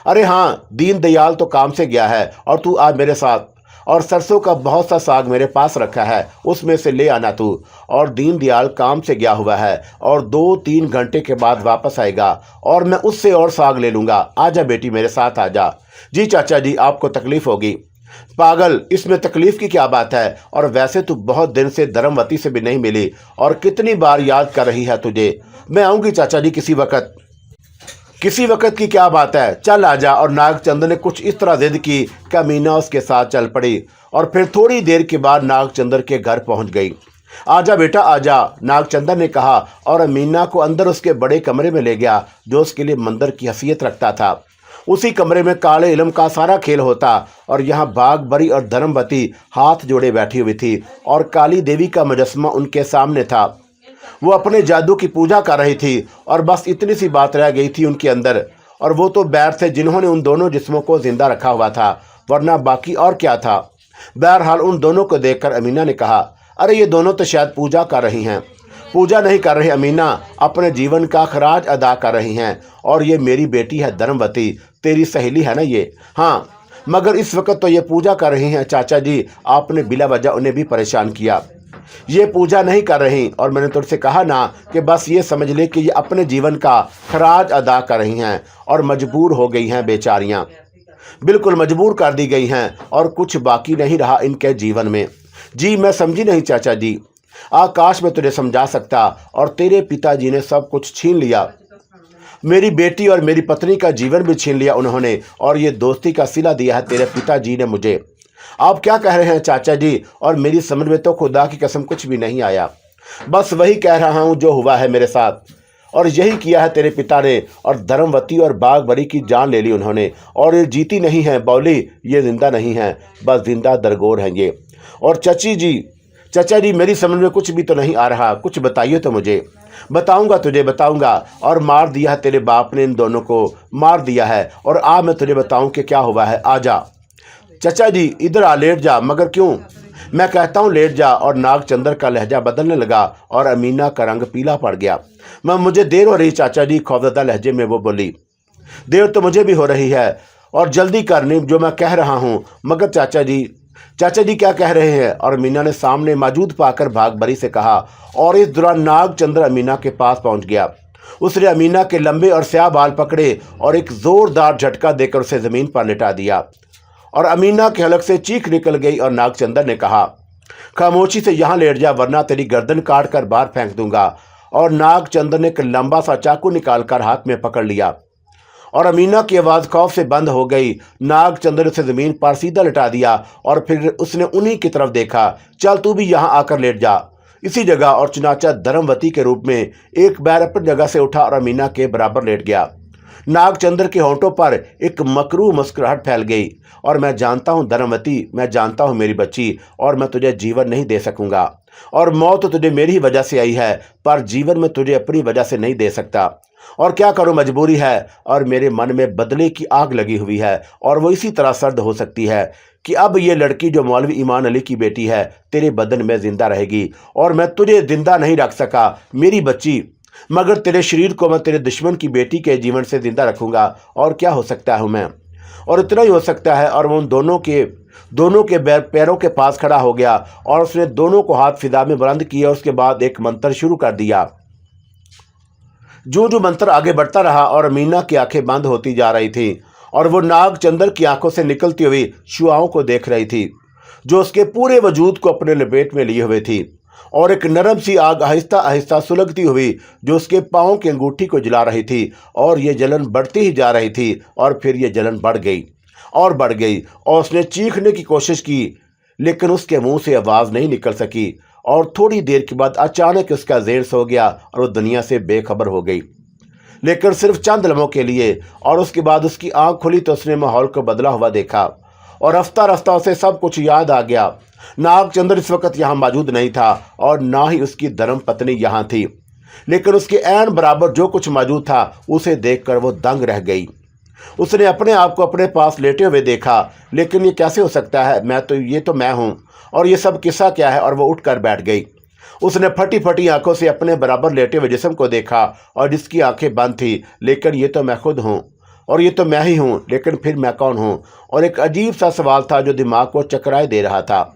अरे हाँ, दीन दयाल तो काम से गया है, और तू आज मेरे साथ, और सरसों का बहुत सा साग मेरे पास रखा है, उसमें से ले आना तू। और दीन दयाल काम से गया हुआ है और 2-3 घंटे के बाद वापस आएगा, और मैं उससे और साग ले लूँगा। आजा बेटी, मेरे साथ आजा। जी चाचा जी, आपको तकलीफ़ होगी। पागल, इसमें तकलीफ़ की क्या बात है? और वैसे तू बहुत दिन से धर्मवती से भी नहीं मिली, और कितनी बार याद कर रही है तुझे। मैं आऊँगी चाचा जी किसी वक्त की क्या बात है, चल आजा। और नागचंद्र ने कुछ इस तरह जिद की कि अमीना उसके साथ चल पड़ी, और फिर थोड़ी देर के बाद नागचंद्र के घर पहुंच गई। आजा बेटा आजा, नागचंद्र ने कहा, और अमीना को अंदर उसके बड़े कमरे में ले गया जो उसके लिए मंदिर की हैसियत रखता था। उसी कमरे में काले इल्म का सारा खेल होता, और यहाँ बागबरी और धर्मवती हाथ जोड़े बैठी हुई थी, और काली देवी का मुजस्समा उनके सामने था। वो अपने जादू की पूजा कर रही थी, और बस इतनी सी बात रह गई थी उनके अंदर, और वो तो बैर थे जिन्होंने उन दोनों जिस्मों को जिंदा रखा हुआ था, वरना बाकी और क्या था। बहरहाल उन दोनों को देखकर अमीना ने कहा, अरे ये दोनों तो शायद पूजा कर रही हैं। पूजा नहीं कर रही अमीना, अपने जीवन का खराज अदा कर रही हैं। और ये मेरी बेटी है धर्मवती, तेरी सहेली है ना ये। हाँ, मगर इस वक्त तो ये पूजा कर रही हैं चाचा जी, आपने बिला वजह उन्हें भी परेशान किया। ये पूजा नहीं कर रही, और मैंने तुझसे कहा ना कि बस ये समझ ले कि ये अपने जीवन का खराज अदा कर रही हैं और मजबूर हो गई हैं बेचारियां, बिल्कुल मजबूर कर दी गई हैं और कुछ बाकी नहीं रहा इनके जीवन में। जी मैं समझी नहीं चाचा जी, आकाश में तुझे समझा सकता, और तेरे पिताजी ने सब कुछ छीन लिया। मेरी बेटी और मेरी पत्नी का जीवन भी छीन लिया उन्होंने, और ये दोस्ती का सिला दिया है तेरे पिताजी ने मुझे। आप क्या कह रहे हैं चाचा जी? और मेरी समझ में तो खुदा की कसम कुछ भी नहीं आया। बस वही कह रहा हूँ जो हुआ है मेरे साथ, और यही किया है तेरे पिता ने। और धर्मवती और बागबरी की जान ले ली उन्होंने, और ये जीती नहीं है बौली, ये जिंदा नहीं है, बस जिंदा दरगोर हैं ये। और चाचा जी मेरी समझ में कुछ भी तो नहीं आ रहा, कुछ बताइए तो मुझे। बताऊंगा तुझे बताऊंगा। और मार दिया है तेरे बाप ने, इन दोनों को मार दिया है। और आ मैं तुझे बताऊं कि क्या हुआ है। आ जा चाचा जी, इधर आ, लेट जा। मगर क्यों? मैं कहता हूँ लेट जा। और नागचंद्र का लहजा बदलने लगा और अमीना का रंग पीला पड़ गया। मुझे देर हो रही चाचा जी, खौफजदा लहजे में वो बोली। देर तो मुझे भी हो रही है, और जल्दी करनी जो मैं कह रहा हूँ। मगर चाचा जी क्या कह रहे हैं? और अमीना ने सामने मौजूद पाकर भागभरी से कहा। और इस दौरान नागचंद्र अमीना के पास पहुंच गया। उसने अमीना के लंबे और स्याह बाल पकड़े और एक जोरदार झटका देकर उसे जमीन पर लिटा दिया। और अमीना के हलक से चीख निकल गई, और नागचंद्र ने कहा, खामोशी से यहाँ लेट जा, वरना तेरी गर्दन काट कर बाहर फेंक दूंगा। और नागचंद्र ने एक लंबा सा चाकू निकालकर हाथ में पकड़ लिया, और अमीना की आवाज़ खौफ से बंद हो गई। नागचंद्र ने उसे ज़मीन पर सीधा लिटा दिया, और फिर उसने उन्हीं की तरफ देखा। चल तू भी यहाँ आकर लेट जा इसी जगह। और चुनाचा धर्मवती के रूप में एक बैर अपनी जगह से उठा और अमीना के बराबर लेट गया। नागचंद्र के होंठों पर एक मकरू मुस्कुराहट फैल गई। और मैं जानता हूँ धर्मवती, मैं जानता हूँ मेरी बच्ची, और मैं तुझे जीवन नहीं दे सकूंगा। और मौत तो तुझे मेरी ही वजह से आई है, पर जीवन में तुझे अपनी वजह से नहीं दे सकता। और क्या करूं, मजबूरी है। और मेरे मन में बदले की आग लगी हुई है, और वो इसी तरह सर्द हो सकती है कि अब ये लड़की जो मौलवी ईमान अली की बेटी है तेरे बदन में जिंदा रहेगी। और मैं तुझे जिंदा नहीं रख सका मेरी बच्ची, मगर तेरे शरीर को मैं तेरे दुश्मन की बेटी के जीवन से जिंदा रखूंगा। और क्या हो सकता हूं मैं, और इतना ही हो सकता है। और वो उन दोनों के पैरों के पास खड़ा हो गया, और उसने दोनों को हाथ फिजा में बुलंद किया। उसके बाद एक मंत्र शुरू कर दिया। जो मंत्र आगे बढ़ता रहा, और अमीना की आंखें बंद होती जा रही थी, और वो नागचंद्र की आंखों से निकलती हुई शुआओं को देख रही थी, जो उसके पूरे वजूद को अपने लपेट में लिए हुए थी। और एक नरम सी आग आहिस्ता आहिस्ता सुलगती हुई जो उसके पाँव की अंगूठी को जला रही थी। और ये जलन बढ़ती ही जा रही थी, और फिर ये जलन बढ़ गई और बढ़ गई। और उसने चीखने की कोशिश की, लेकिन उसके मुंह से आवाज़ नहीं निकल सकी। और थोड़ी देर के बाद अचानक उसका ज़हन सो गया, और वो दुनिया से बेखबर हो गई, लेकिन सिर्फ चंद लम्हों के लिए। और उसके बाद उसकी आंख खुली तो उसने माहौल को बदला हुआ देखा, और रफ्ता रफ्ता उसे सब कुछ याद आ गया। नागचंद्र इस वक्त यहाँ मौजूद नहीं था, और ना ही उसकी धर्म पत्नी यहाँ थी, लेकिन उसके ऐन बराबर जो कुछ मौजूद था उसे देखकर वो दंग रह गई। उसने अपने आप को अपने पास लेटे हुए देखा, लेकिन ये कैसे हो सकता है? ये तो मैं हूँ, और ये सब किस्सा क्या है? और वो उठकर बैठ गई। उसने फटी फटी आंखों से अपने बराबर लेटे हुए जिस्म को देखा, और जिसकी आंखें बंद थी, लेकिन ये तो मैं खुद हूँ, और ये तो मैं ही हूँ, लेकिन फिर मैं कौन हूँ? और एक अजीब सा सवाल था जो दिमाग को चकराए दे रहा था।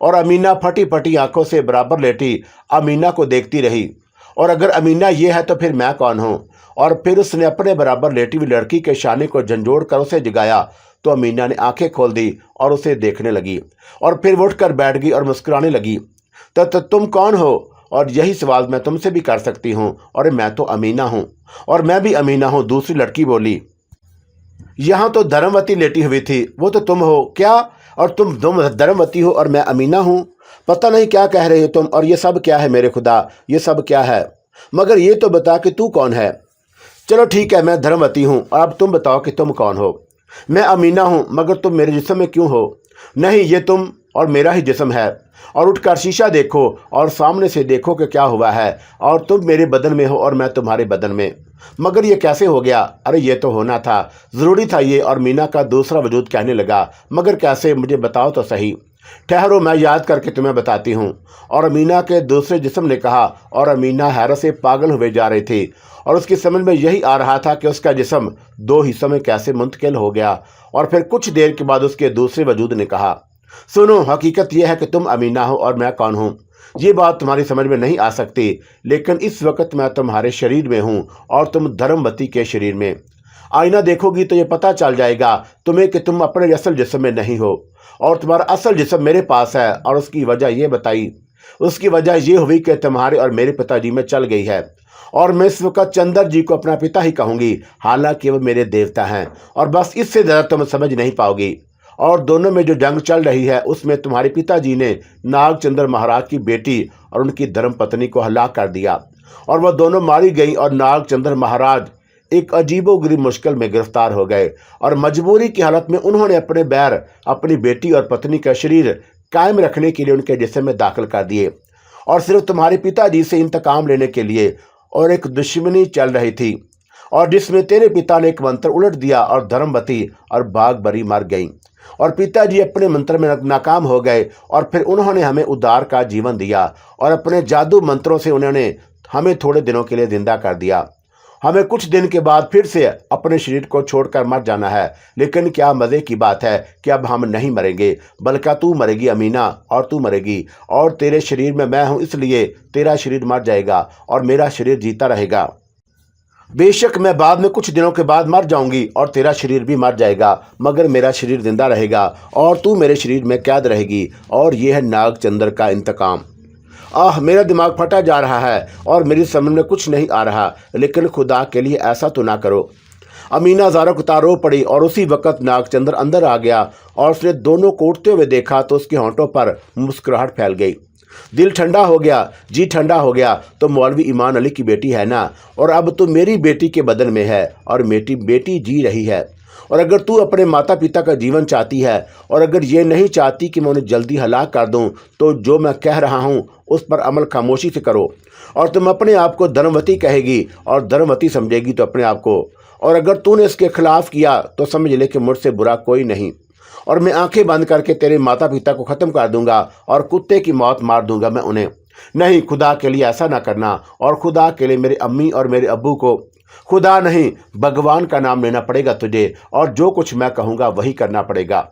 और अमीना फटी फटी आंखों से बराबर लेटी अमीना को देखती रही। और अगर अमीना ये है तो फिर मैं कौन हूँ? और फिर उसने अपने बराबर लेटी हुई लड़की के शाने को झंझोड़ कर उसे जगाया, तो अमीना ने आंखें खोल दी और उसे देखने लगी, और फिर वो उठकर बैठ गई और मुस्कुराने लगी। तो तुम कौन हो? और यही सवाल मैं तुमसे भी कर सकती हूँ। और मैं तो अमीना हूँ, और मैं भी अमीना हूँ, दूसरी लड़की बोली। यहाँ तो धर्मवती लेटी हुई थी, वो तो तुम हो क्या? और तुम धर्मवती हो और मैं अमीना हूँ? पता नहीं क्या कह रहे हो तुम। और ये सब क्या है मेरे खुदा, ये सब क्या है? मगर ये तो बता कि तू कौन है। चलो ठीक है, मैं धर्मवती हूँ, और अब तुम बताओ कि तुम कौन हो। मैं अमीना हूँ, मगर तुम मेरे जिस्म में क्यों हो? नहीं, ये तुम और मेरा ही जिस्म है, और उठकर शीशा देखो और सामने से देखो कि क्या हुआ है, और तुम मेरे बदन में हो और मैं तुम्हारे बदन में। मगर ये कैसे हो गया? अरे ये तो होना था, ज़रूरी था ये। और मीना का दूसरा वजूद कहने लगा, मगर कैसे, मुझे बताओ तो सही। ठहरो, मैं याद करके तुम्हें बताती हूँ। और अमीना के दूसरे जिस्म ने कहा। और अमीना हैरत से पागल हुए जा रही थी और उसकी समझ में यही आ रहा था कि उसका जिस्म दो हिस्सों में कैसे मुंतकिल हो गया। और फिर कुछ देर के बाद उसके दूसरे वजूद ने कहा, सुनो, हकीकत यह है कि तुम अमीना हो और मैं कौन हूँ। ये बात तुम्हारी समझ में नहीं आ सकती, लेकिन इस वक्त मैं तुम्हारे शरीर में हूँ और तुम धर्मवती के शरीर में। आईना देखोगी तो ये पता चल जाएगा तुम्हें कि तुम अपने असल जिस्म में नहीं हो और तुम्हारा असल जिस्म मेरे पास है। और उसकी वजह ये बताई। उसकी वजह ये हुई कि तुम्हारे और मेरे पिताजी में चल गई है, और मैं इस वक्त चंदर जी को अपना पिता ही कहूँगी, हालांकि वो मेरे देवता हैं। और बस इससे ज़्यादा तुम समझ नहीं पाओगी। और दोनों में जो जंग चल रही है उसमें तुम्हारे पिताजी ने नागचंद्र महाराज की बेटी और उनकी धर्मपत्नी को हलाक कर दिया, और वह दोनों मारी गई। और नागचंद्र महाराज एक अजीबोगरीब मुश्किल में गिरफ्तार हो गए, और मजबूरी की हालत में उन्होंने अपने बैर अपनी बेटी और पत्नी का शरीर कायम रखने के लिए उनके जिस्म में दाखिल कर दिए, और सिर्फ तुम्हारे पिताजी से इंतकाम लेने के लिए। और एक दुश्मनी चल रही थी, और जिसमें तेरे पिता ने एक मंत्र उलट दिया और धर्मवती और बागबरी मर गई, और पिताजी अपने मंत्र में नाकाम हो गए। और फिर उन्होंने हमें उद्धार का जीवन दिया, और अपने जादू मंत्रों से उन्होंने हमें थोड़े दिनों के लिए जिंदा कर दिया। हमें कुछ दिन के बाद फिर से अपने शरीर को छोड़कर मर जाना है। लेकिन क्या मज़े की बात है कि अब हम नहीं मरेंगे, बल्कि तू मरेगी अमीना, और तू मरेगी, और तेरे शरीर में मैं हूँ, इसलिए तेरा शरीर मर जाएगा और मेरा शरीर जीता रहेगा। बेशक मैं बाद में कुछ दिनों के बाद मर जाऊंगी और तेरा शरीर भी मर जाएगा, मगर मेरा शरीर जिंदा रहेगा और तू मेरे शरीर में कैद रहेगी। और यह है नागचंद्र का इंतकाम। मेरा दिमाग फटा जा रहा है और मेरी समझ में कुछ नहीं आ रहा, लेकिन खुदा के लिए ऐसा तो ना करो। अमीना ज़ारा रो पड़ी, और उसी वक्त नागचंद्र अंदर आ गया, और उसने दोनों को उठते हुए देखा तो उसके होंठों पर मुस्कुराहट फैल गई। दिल ठंडा हो गया, जी ठंडा हो गया। तो मौलवी ईमान अली की बेटी है ना, और अब तो मेरी बेटी के बदन में है, और मेरी बेटी जी रही है। और अगर तू अपने माता पिता का जीवन चाहती है, और अगर ये नहीं चाहती कि मैं उन्हें जल्दी हलाक कर दूं, तो जो मैं कह रहा हूं उस पर अमल खामोशी से करो। और तुम अपने आप को धर्मवती कहेगी और धर्मवती समझेगी तो अपने आप को। और अगर तूने इसके खिलाफ किया तो समझ ले कि मुझसे बुरा कोई नहीं, और मैं आंखें बंद करके तेरे माता पिता को ख़त्म कर दूंगा और कुत्ते की मौत मार दूंगा मैं उन्हें। नहीं, खुदा के लिए ऐसा ना करना, और खुदा के लिए मेरे अम्मी और मेरे अब्बू को, खुदा नहीं भगवान का नाम लेना पड़ेगा तुझे, और जो कुछ मैं कहूँगा वही करना पड़ेगा।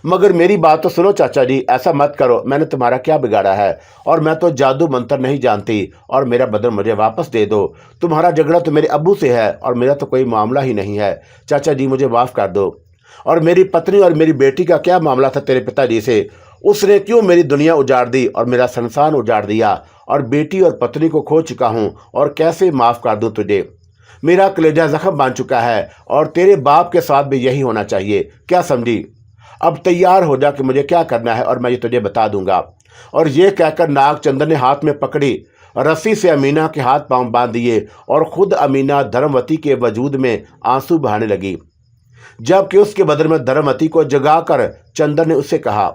मगर मेरी बात तो सुनो चाचा जी, ऐसा मत करो। मैंने तुम्हारा क्या बिगाड़ा है, और मैं तो जादू मंत्र नहीं जानती, और मेरा बदन मुझे वापस दे दो। तुम्हारा झगड़ा तो मेरे अब्बू से है और मेरा तो कोई मामला ही नहीं है। चाचा जी मुझे माफ़ कर दो। और मेरी पत्नी और मेरी बेटी का क्या मामला था तेरे पिताजी से? उसने क्यों मेरी दुनिया उजाड़ दी और मेरा संसार उजाड़ दिया, और बेटी और पत्नी को खो चुका हूँ, और कैसे माफ़ कर दूँ तुझे? मेरा कलेजा जख्म बन चुका है, और तेरे बाप के साथ भी यही होना चाहिए। क्या समझी? अब तैयार हो जा कि मुझे क्या करना है, और मैं ये तुझे बता दूंगा। और ये कहकर नागचंद्र ने हाथ में पकड़ी रस्सी से अमीना के हाथ पांव बांध दिए, और खुद अमीना धर्मवती के वजूद में आंसू बहाने लगी। जबकि उसके बदन में धर्मवती को जगाकर चंद्र ने उससे कहा,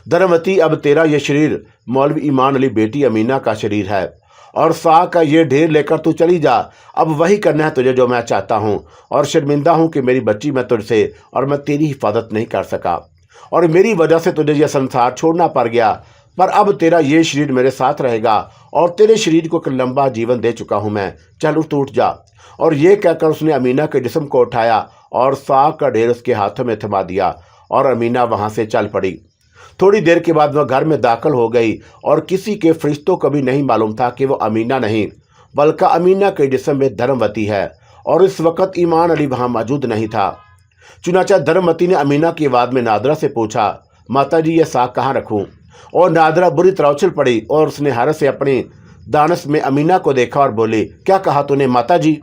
धर्मवती, अब तेरा ये शरीर मौलवी ईमान अली बेटी अमीना का शरीर है, और सा का ये ढेर लेकर तू चली जा। अब वही करना है तुझे जो मैं चाहता हूँ, और शर्मिंदा हूँ कि मेरी बच्ची मैं तुझसे, और मैं तेरी हिफाजत नहीं कर सका, और मेरी वजह से तुझे यह संसार छोड़ना पड़ गया। पर अब तेरा ये शरीर मेरे साथ रहेगा, और तेरे शरीर को एक लंबा जीवन दे चुका हूँ मैं। चल उठ जा। और ये कहकर उसने अमीना के जिस्म को उठाया और साग का ढेर उसके हाथों में थमा दिया, और अमीना वहाँ से चल पड़ी। थोड़ी देर के बाद वह घर में दाखिल हो गई, और किसी के फरिश्तों को भी नहीं मालूम था कि वह अमीना नहीं, बल्कि अमीना के जिस्म में धर्मवती है। और इस वक्त ईमान अली वहाँ मौजूद नहीं था। चुनाचा धर्मवती ने अमीना की आवाज़ में नादरा से पूछा, माता जी ये साग कहाँ रखूँ? और नादरा बुरी तरह उछल पड़ी, और उसने हैरत से अपनी दानस में अमीना को देखा और बोली, क्या कहा तूने माता जी?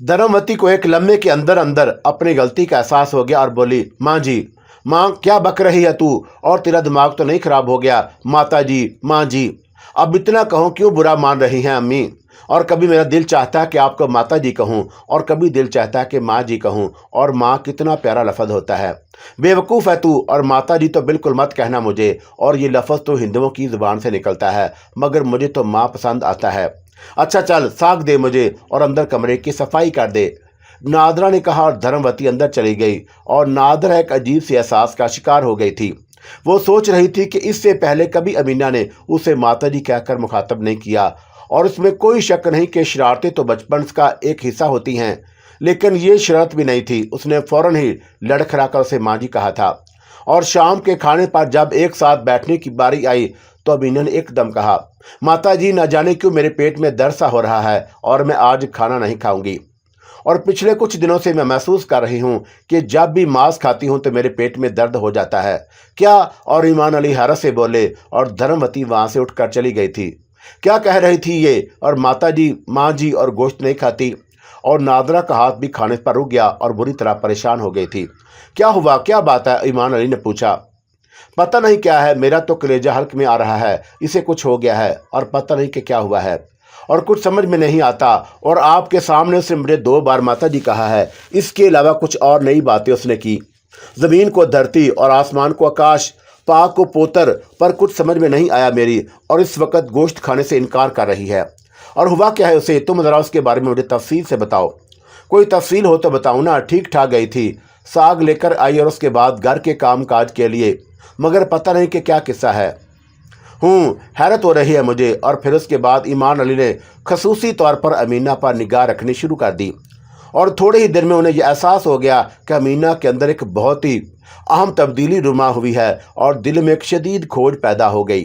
धर्मवती को एक लम्हे के अंदर अंदर अपनी गलती का एहसास हो गया और बोली, माँ जी, माँ क्या बक रही है तू? और तेरा दिमाग तो नहीं खराब हो गया? माता जी, माँ जी, अब इतना कहो क्यों बुरा मान रही हैं अम्मी? और कभी मेरा दिल चाहता है कि आपको माता जी कहूँ, और कभी दिल चाहता है कि माँ जी कहूँ। और माँ कितना प्यारा लफ्ज़ होता है। बेवकूफ़ है तू, और माता जी तो बिल्कुल मत कहना मुझे। और ये लफ्ज़ तो हिंदुओं की ज़ुबान से निकलता है, मगर मुझे तो माँ पसंद आता है। अच्छा चल साग दे मुझे और अंदर कमरे की सफाई कर दे। नादरा ने कहा और धर्मवती अंदर चली गई। और नादरा एक अजीब सी एहसास का शिकार हो गई थी। वो सोच रही थी कि इससे पहले कभी अमीना ने उसे माताजी कहकर मुखातब नहीं किया, और उसमें कोई शक नहीं कि शरारतें तो बचपन का एक हिस्सा होती हैं, लेकिन ये शरारत भी नहीं थी। उसने फौरन ही लड़खड़ाकर उसे माँ जी कहा था। और शाम के खाने पर जब एक साथ बैठने की बारी आई तो अमीना ने एकदम कहा, माता जी न जाने क्यों मेरे पेट में दर्द सा हो रहा है और मैं आज खाना नहीं खाऊंगी। और पिछले कुछ दिनों से मैं महसूस कर रही हूँ कि जब भी मांस खाती हूँ तो मेरे पेट में दर्द हो जाता है। क्या? और ईमान अली हैरत से बोले, और धर्मवती वहाँ से उठकर चली गई थी। क्या कह रही थी ये? और माता जी, माँ जी और गोश्त नहीं खाती? और नादरा का हाथ भी खाने पर रुक गया और बुरी तरह परेशान हो गई थी। क्या हुआ, क्या बात है? ईमान अली ने पूछा। पता नहीं क्या है, मेरा तो कलेजा हल्क में आ रहा है, इसे कुछ हो गया है और पता नहीं कि क्या हुआ है और कुछ समझ में नहीं आता। और आपके सामने उसने मुझे 2 बार माता जी कहा है, इसके अलावा कुछ और नई बातें उसने की। ज़मीन को धरती और आसमान को आकाश, पाक को पोतर, पर कुछ समझ में नहीं आया मेरी। और इस वक्त गोश्त खाने से इनकार कर रही है। और हुआ क्या है उसे? तुम ज़रा उसके बारे में मुझे तफसील से बताओ। कोई तफसील हो तो बताओ ना। ठीक ठाक गई थी, साग लेकर आई और उसके बाद घर के काम काज के लिए, मगर पता नहीं कि क्या किस्सा है। हैरत हो रही है मुझे। और फिर उसके बाद ईमान अली ने खसूसी तौर पर अमीना पर निगाह रखनी शुरू कर दी। और थोड़े ही देर में उन्हें यह एहसास हो गया कि अमीना के अंदर एक बहुत ही अहम तब्दीली रुमा हुई है और दिल में एक शदीद खोज पैदा हो गई।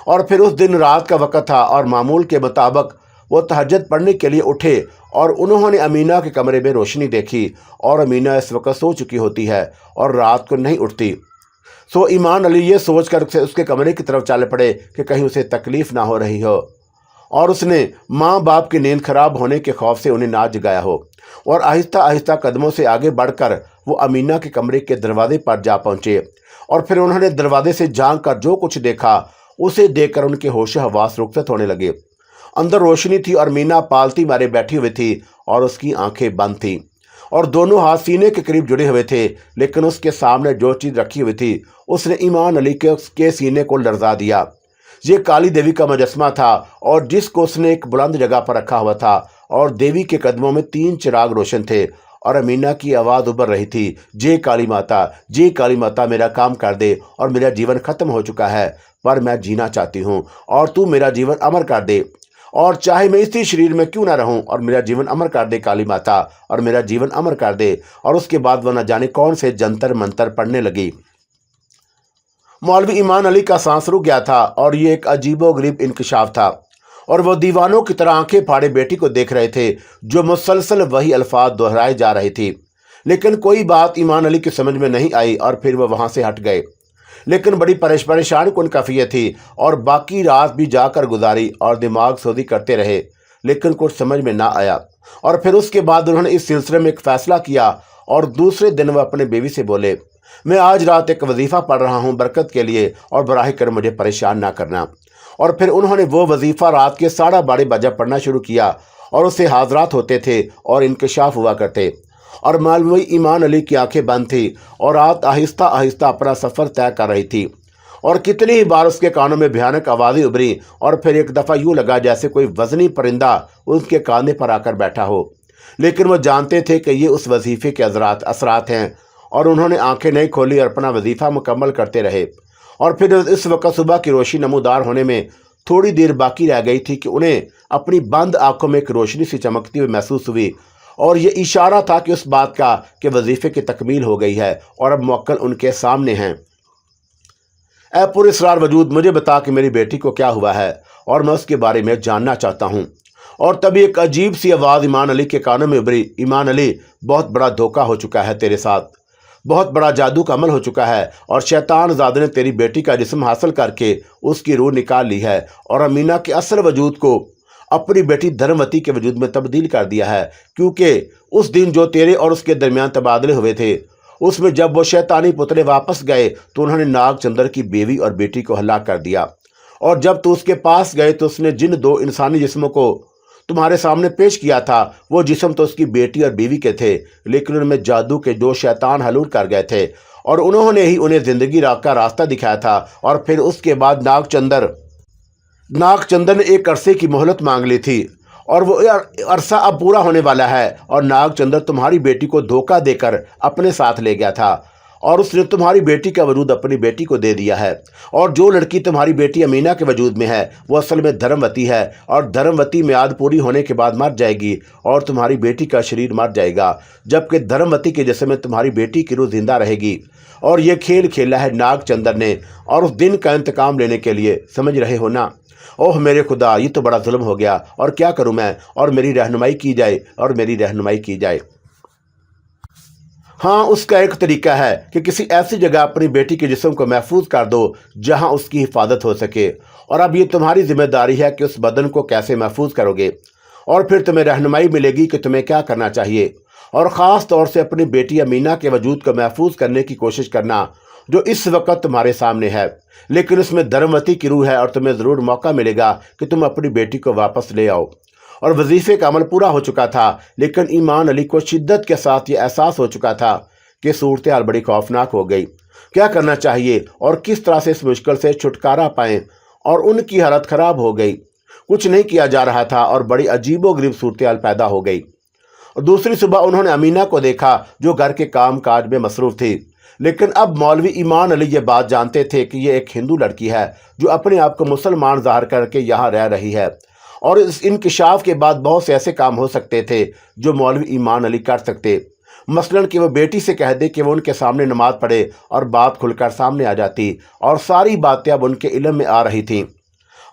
और फिर उस दिन रात का वक़्त था और मामूल के मुताबिक वो तहज्जुद पढ़ने के लिए उठे और उन्होंने अमीना के कमरे में रोशनी देखी। और अमीना इस वक्त सो चुकी होती है और रात को नहीं उठती। सो ईमान अली ये सोच कर उसके कमरे की तरफ चल पड़े कि कहीं उसे तकलीफ़ ना हो रही हो और उसने माँ बाप की नींद खराब होने के खौफ से उन्हें ना जगाया हो। और आहिस्ता आहिस्ता कदमों से आगे बढ़कर वो अमीना के कमरे के दरवाजे पर जा पहुँचे। और फिर उन्होंने दरवाजे से झांक कर जो कुछ देखा उसे देखकर उनके होश हवास रुखसत होने लगे। अंदर रोशनी थी और मीना पालती मारे बैठी हुई थी और उसकी आंखें बंद थीं और दोनों हाथ सीने के करीब जुड़े हुए थे। लेकिन उसके सामने जो चीज़ रखी हुई थी उसने ईमान अली के सीने को लरजा दिया। ये काली देवी का मुजस्मा था और जिसको उसने एक बुलंद जगह पर रखा हुआ था। और देवी के कदमों में 3 चिराग रोशन थे और अमीना की आवाज़ उभर रही थी, जे काली माता, मेरा काम कर दे और मेरा जीवन ख़त्म हो चुका है, पर मैं जीना चाहती हूँ और तू मेरा जीवन अमर कर दे। और चाहे मैं इसी शरीर में क्यों ना रहूं, और मेरा जीवन अमर कर दे काली माता, और मेरा जीवन अमर कर दे। और उसके बाद वह न जाने कौन से जंतर मंतर पढ़ने लगी। मौलवी ईमान अली का सांस रुक गया था और ये एक अजीबोगरीब इंकशाफ था। और वो दीवानों की तरह आंखें फाड़े बेटी को देख रहे थे जो मुसलसल वही अल्फाज दोहराए जा रही थी। लेकिन कोई बात ईमान अली की समझ में नहीं आई और फिर वह वहां से हट गए। लेकिन बड़ी परेशान कुन कैफियत थी और बाकी रात भी जाकर गुजारी और दिमाग सोजी करते रहे, लेकिन कुछ समझ में ना आया। और फिर उसके बाद उन्होंने इस सिलसिले में एक फ़ैसला किया और दूसरे दिन वह अपने बीवी से बोले, मैं आज रात एक वजीफ़ा पढ़ रहा हूँ बरकत के लिए और बराह कर मुझे परेशान ना करना। और फिर उन्होंने वो वजीफ़ा रात के 12:30 बजे पढ़ना शुरू किया और उससे हाजरात होते थे और इंकशाफ हुआ करते। और मौलवी ईमान अली की आंखें बंद थी और रात आहिस्ता आहिस्ता अपना सफ़र तय कर रही थी। और कितनी ही बार उसके कानों में भयानक आवाज़ें उभरी और फिर एक दफ़ा यूँ लगा जैसे कोई वज़नी परिंदा उसके कांधे पर आकर बैठा हो। लेकिन वो जानते थे कि ये उस वजीफ़े के असरात हैं और उन्होंने आंखें नहीं खोली और अपना वजीफ़ा मुकम्मल करते रहे। और फिर इस वक्त सुबह की रोशनी नमूदार होने में थोड़ी देर बाकी रह गई थी कि उन्हें अपनी बंद आंखों में एक रोशनी सी चमकती हुई महसूस हुई। और ये इशारा था कि उस बात का कि वजीफ़े की तकमील हो गई है और अब मुवक्किल उनके सामने हैं। ऐ पुरस्रार वजूद, मुझे बता कि मेरी बेटी को क्या हुआ है और मैं उसके बारे में जानना चाहता हूँ। और तभी एक अजीब सी आवाज़ ईमान अली के कानों में उभरी, ईमान अली, बहुत बड़ा धोखा हो चुका है तेरे साथ, बहुत बड़ा जादू का अमल हो चुका है और शैतान ज़ाद ने तेरी बेटी का जिस्म हासिल करके उसकी रूह निकाल ली है और अमीना के असल वजूद को अपनी बेटी धर्मवती के वजूद में तब्दील कर दिया है। क्योंकि उस दिन जो तेरे और उसके दरमियान तबादले हुए थे उसमें जब वो शैतानी पुतले वापस गए तो उन्होंने नागचंद्र की बीवी और बेटी को हलाक कर दिया। और जब तू उसके पास गए तो उसने जिन 2 इंसानी जिस्मों को तुम्हारे सामने पेश किया था वो जिस्म तो उसकी बेटी और बीवी के थे, लेकिन उनमें जादू के दो शैतान हलूल कर गए थे और उन्होंने ही उन्हें जिंदगी का रास्ता दिखाया था। और फिर उसके बाद नागचंदर ने एक अरसे की मोहलत मांग ली थी और वो अरसा अब पूरा होने वाला है। और नागचंदर तुम्हारी बेटी को धोखा देकर अपने साथ ले गया था और उसने तुम्हारी बेटी का वजूद अपनी बेटी को दे दिया है। और जो लड़की तुम्हारी बेटी अमीना के वजूद में है वो असल में धर्मवती है और धर्मवती मियाद पूरी होने के बाद मर जाएगी और तुम्हारी बेटी का शरीर मर जाएगा, जबकि धर्मवती के जिस्म में तुम्हारी बेटी की रूह जिंदा रहेगी। और ये खेल खेला है नागचंदर ने और उस दिन का इंतकाम लेने के लिए, समझ रहे हो ना। ओह मेरे खुदा, ये तो बड़ा जुल्म हो गया और क्या करूं मैं, और मेरी रहनुमाई की जाए। हाँ, उसका एक तरीका है कि किसी ऐसी जगह अपनी बेटी के जिस्म को महफूज कर दो जहां उसकी हिफाजत हो सके। और अब ये तुम्हारी जिम्मेदारी है कि उस बदन को कैसे महफूज करोगे और फिर तुम्हें रहनुमाई मिलेगी कि तुम्हें क्या करना चाहिए। और ख़ास तौर से अपनी बेटी अमीना के वजूद को महफूज करने की कोशिश करना जो इस वक्त तुम्हारे सामने है, लेकिन उसमें धर्मवती की रूह है और तुम्हें ज़रूर मौका मिलेगा कि तुम अपनी बेटी को वापस ले आओ। और वजीफे का अमल पूरा हो चुका था, लेकिन ईमान अली को शिद्दत के साथ ये एहसास हो चुका था कि सूरत हाल बड़ी खौफनाक हो गई। क्या करना चाहिए और किस तरह से इस मुश्किल से छुटकारा पाएं, और उनकी हालत ख़राब हो गई। कुछ नहीं किया जा रहा था और बड़ी अजीबोगरीब सूरत हाल पैदा हो गई। और दूसरी सुबह उन्होंने अमीना को देखा जो घर के काम काज में मसरूफ़ थी, लेकिन अब मौलवी ईमान अली ये बात जानते थे कि ये एक हिंदू लड़की है जो अपने आप को मुसलमान ज़ाहिर करके यहाँ रह रही है। और इस इंकिशाफ के बाद बहुत से ऐसे काम हो सकते थे जो मौलवी ईमान अली कर सकते, मसलन कि वो बेटी से कह दे कि वो उनके सामने नमाज पढ़े और बात खुलकर सामने आ जाती, और सारी बातें अब उनके इल्म में आ रही थीं।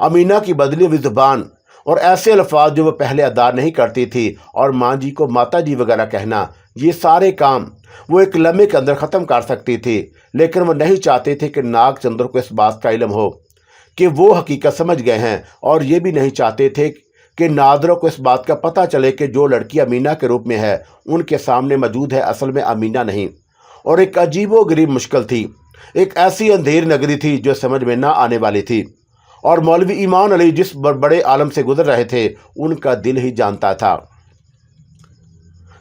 अमीना की बदली हुई ज़ुबान और ऐसे अल्फाज जो वो पहले अदा नहीं करती थी, और माँ जी को माता जी वगैरह कहना, ये सारे काम वो एक लम्हे के अंदर ख़त्म कर सकती थी। लेकिन वो नहीं चाहते थे कि नागचंदर को इस बात का इल्म हो कि वो हकीकत समझ गए हैं, और ये भी नहीं चाहते थे कि नादरों को इस बात का पता चले कि जो लड़की अमीना के रूप में है उनके सामने मौजूद है असल में अमीना नहीं। और एक अजीबोगरीब मुश्किल थी, एक ऐसी अंधेर नगरी थी जो समझ में ना आने वाली थी। और मौलवी ईमान अली जिस बड़े आलम से गुजर रहे थे उनका दिल ही जानता था।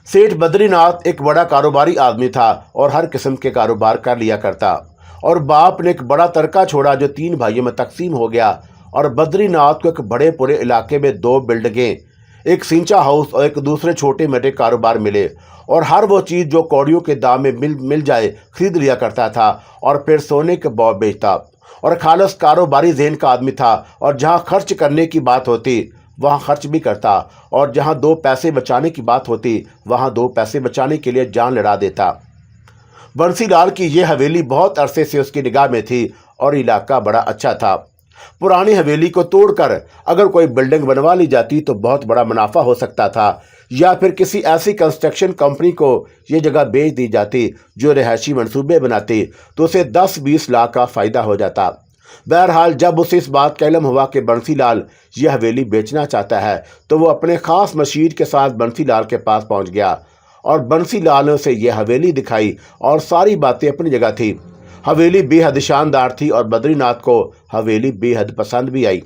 सेठ बद्रीनाथ एक बड़ा कारोबारी आदमी था और हर किस्म के कारोबार कर लिया करता। और बाप ने एक बड़ा तरका छोड़ा जो 3 भाइयों में तकसीम हो गया, और बद्रीनाथ को एक बड़े पूरे इलाके में 2 बिल्डिंगें, एक सिंचा हाउस और एक दूसरे छोटे मोटे कारोबार मिले। और हर वो चीज़ जो कौड़ियों के दाम में मिल जाए खरीद लिया करता था और फिर सोने के बौब बेचता। और खालस कारोबारी ज़हन का आदमी था, और जहाँ खर्च करने की बात होती वहाँ खर्च भी करता, और जहाँ 2 पैसे बचाने की बात होती वहाँ 2 पैसे बचाने के लिए जान लड़ा देता। बंसीलाल की ये हवेली बहुत अरसे से उसकी निगाह में थी और इलाका बड़ा अच्छा था। पुरानी हवेली को तोड़कर अगर कोई बिल्डिंग बनवा ली जाती तो बहुत बड़ा मुनाफा हो सकता था, या फिर किसी ऐसी कंस्ट्रक्शन कंपनी को ये जगह बेच दी जाती जो रिहायशी मंसूबे बनाती तो उसे 10-20 लाख का फ़ायदा हो जाता। बहरहाल जब उसे इस बात का इल्म हुआ कि बंसीलाल यह हवेली बेचना चाहता है तो वो अपने ख़ास मशीर के साथ बंसीलाल के पास पहुंच गया, और बंसीलाल ने उसे यह हवेली दिखाई और सारी बातें अपनी जगह थी। हवेली बेहद शानदार थी और बद्रीनाथ को हवेली बेहद पसंद भी आई,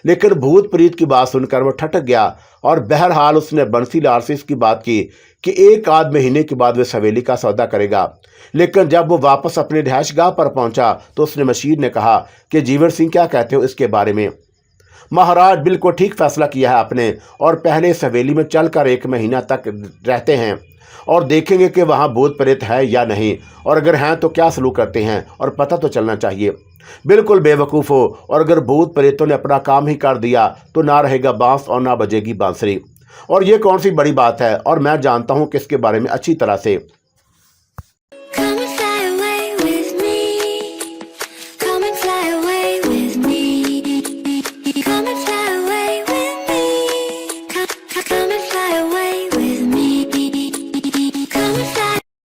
लेकिन भूत प्रीत की बात सुनकर वो ठटक गया। और बहरहाल उसने बंसीलाल से इसकी बात की कि 1 आध महीने के बाद वह हवेली का सौदा करेगा। लेकिन जब वो वापस अपने रिहाइशगाह पर पहुंचा तो उसने मशीर ने कहा कि जीवर सिंह क्या कहते हो इसके बारे में। महाराज, बिल्कुल ठीक फैसला किया है आपने, और पहले इस हवेली में चलकर 1 महीना तक रहते हैं और देखेंगे कि वहाँ भूत प्रेत है या नहीं, और अगर हैं तो क्या सलूक करते हैं, और पता तो चलना चाहिए। बिल्कुल बेवकूफ़ हो, और अगर भूत प्रेतों ने अपना काम ही कर दिया तो ना रहेगा बांस और ना बजेगी बांसुरी। और ये कौन सी बड़ी बात है, और मैं जानता हूँ कि इसके बारे में अच्छी तरह से।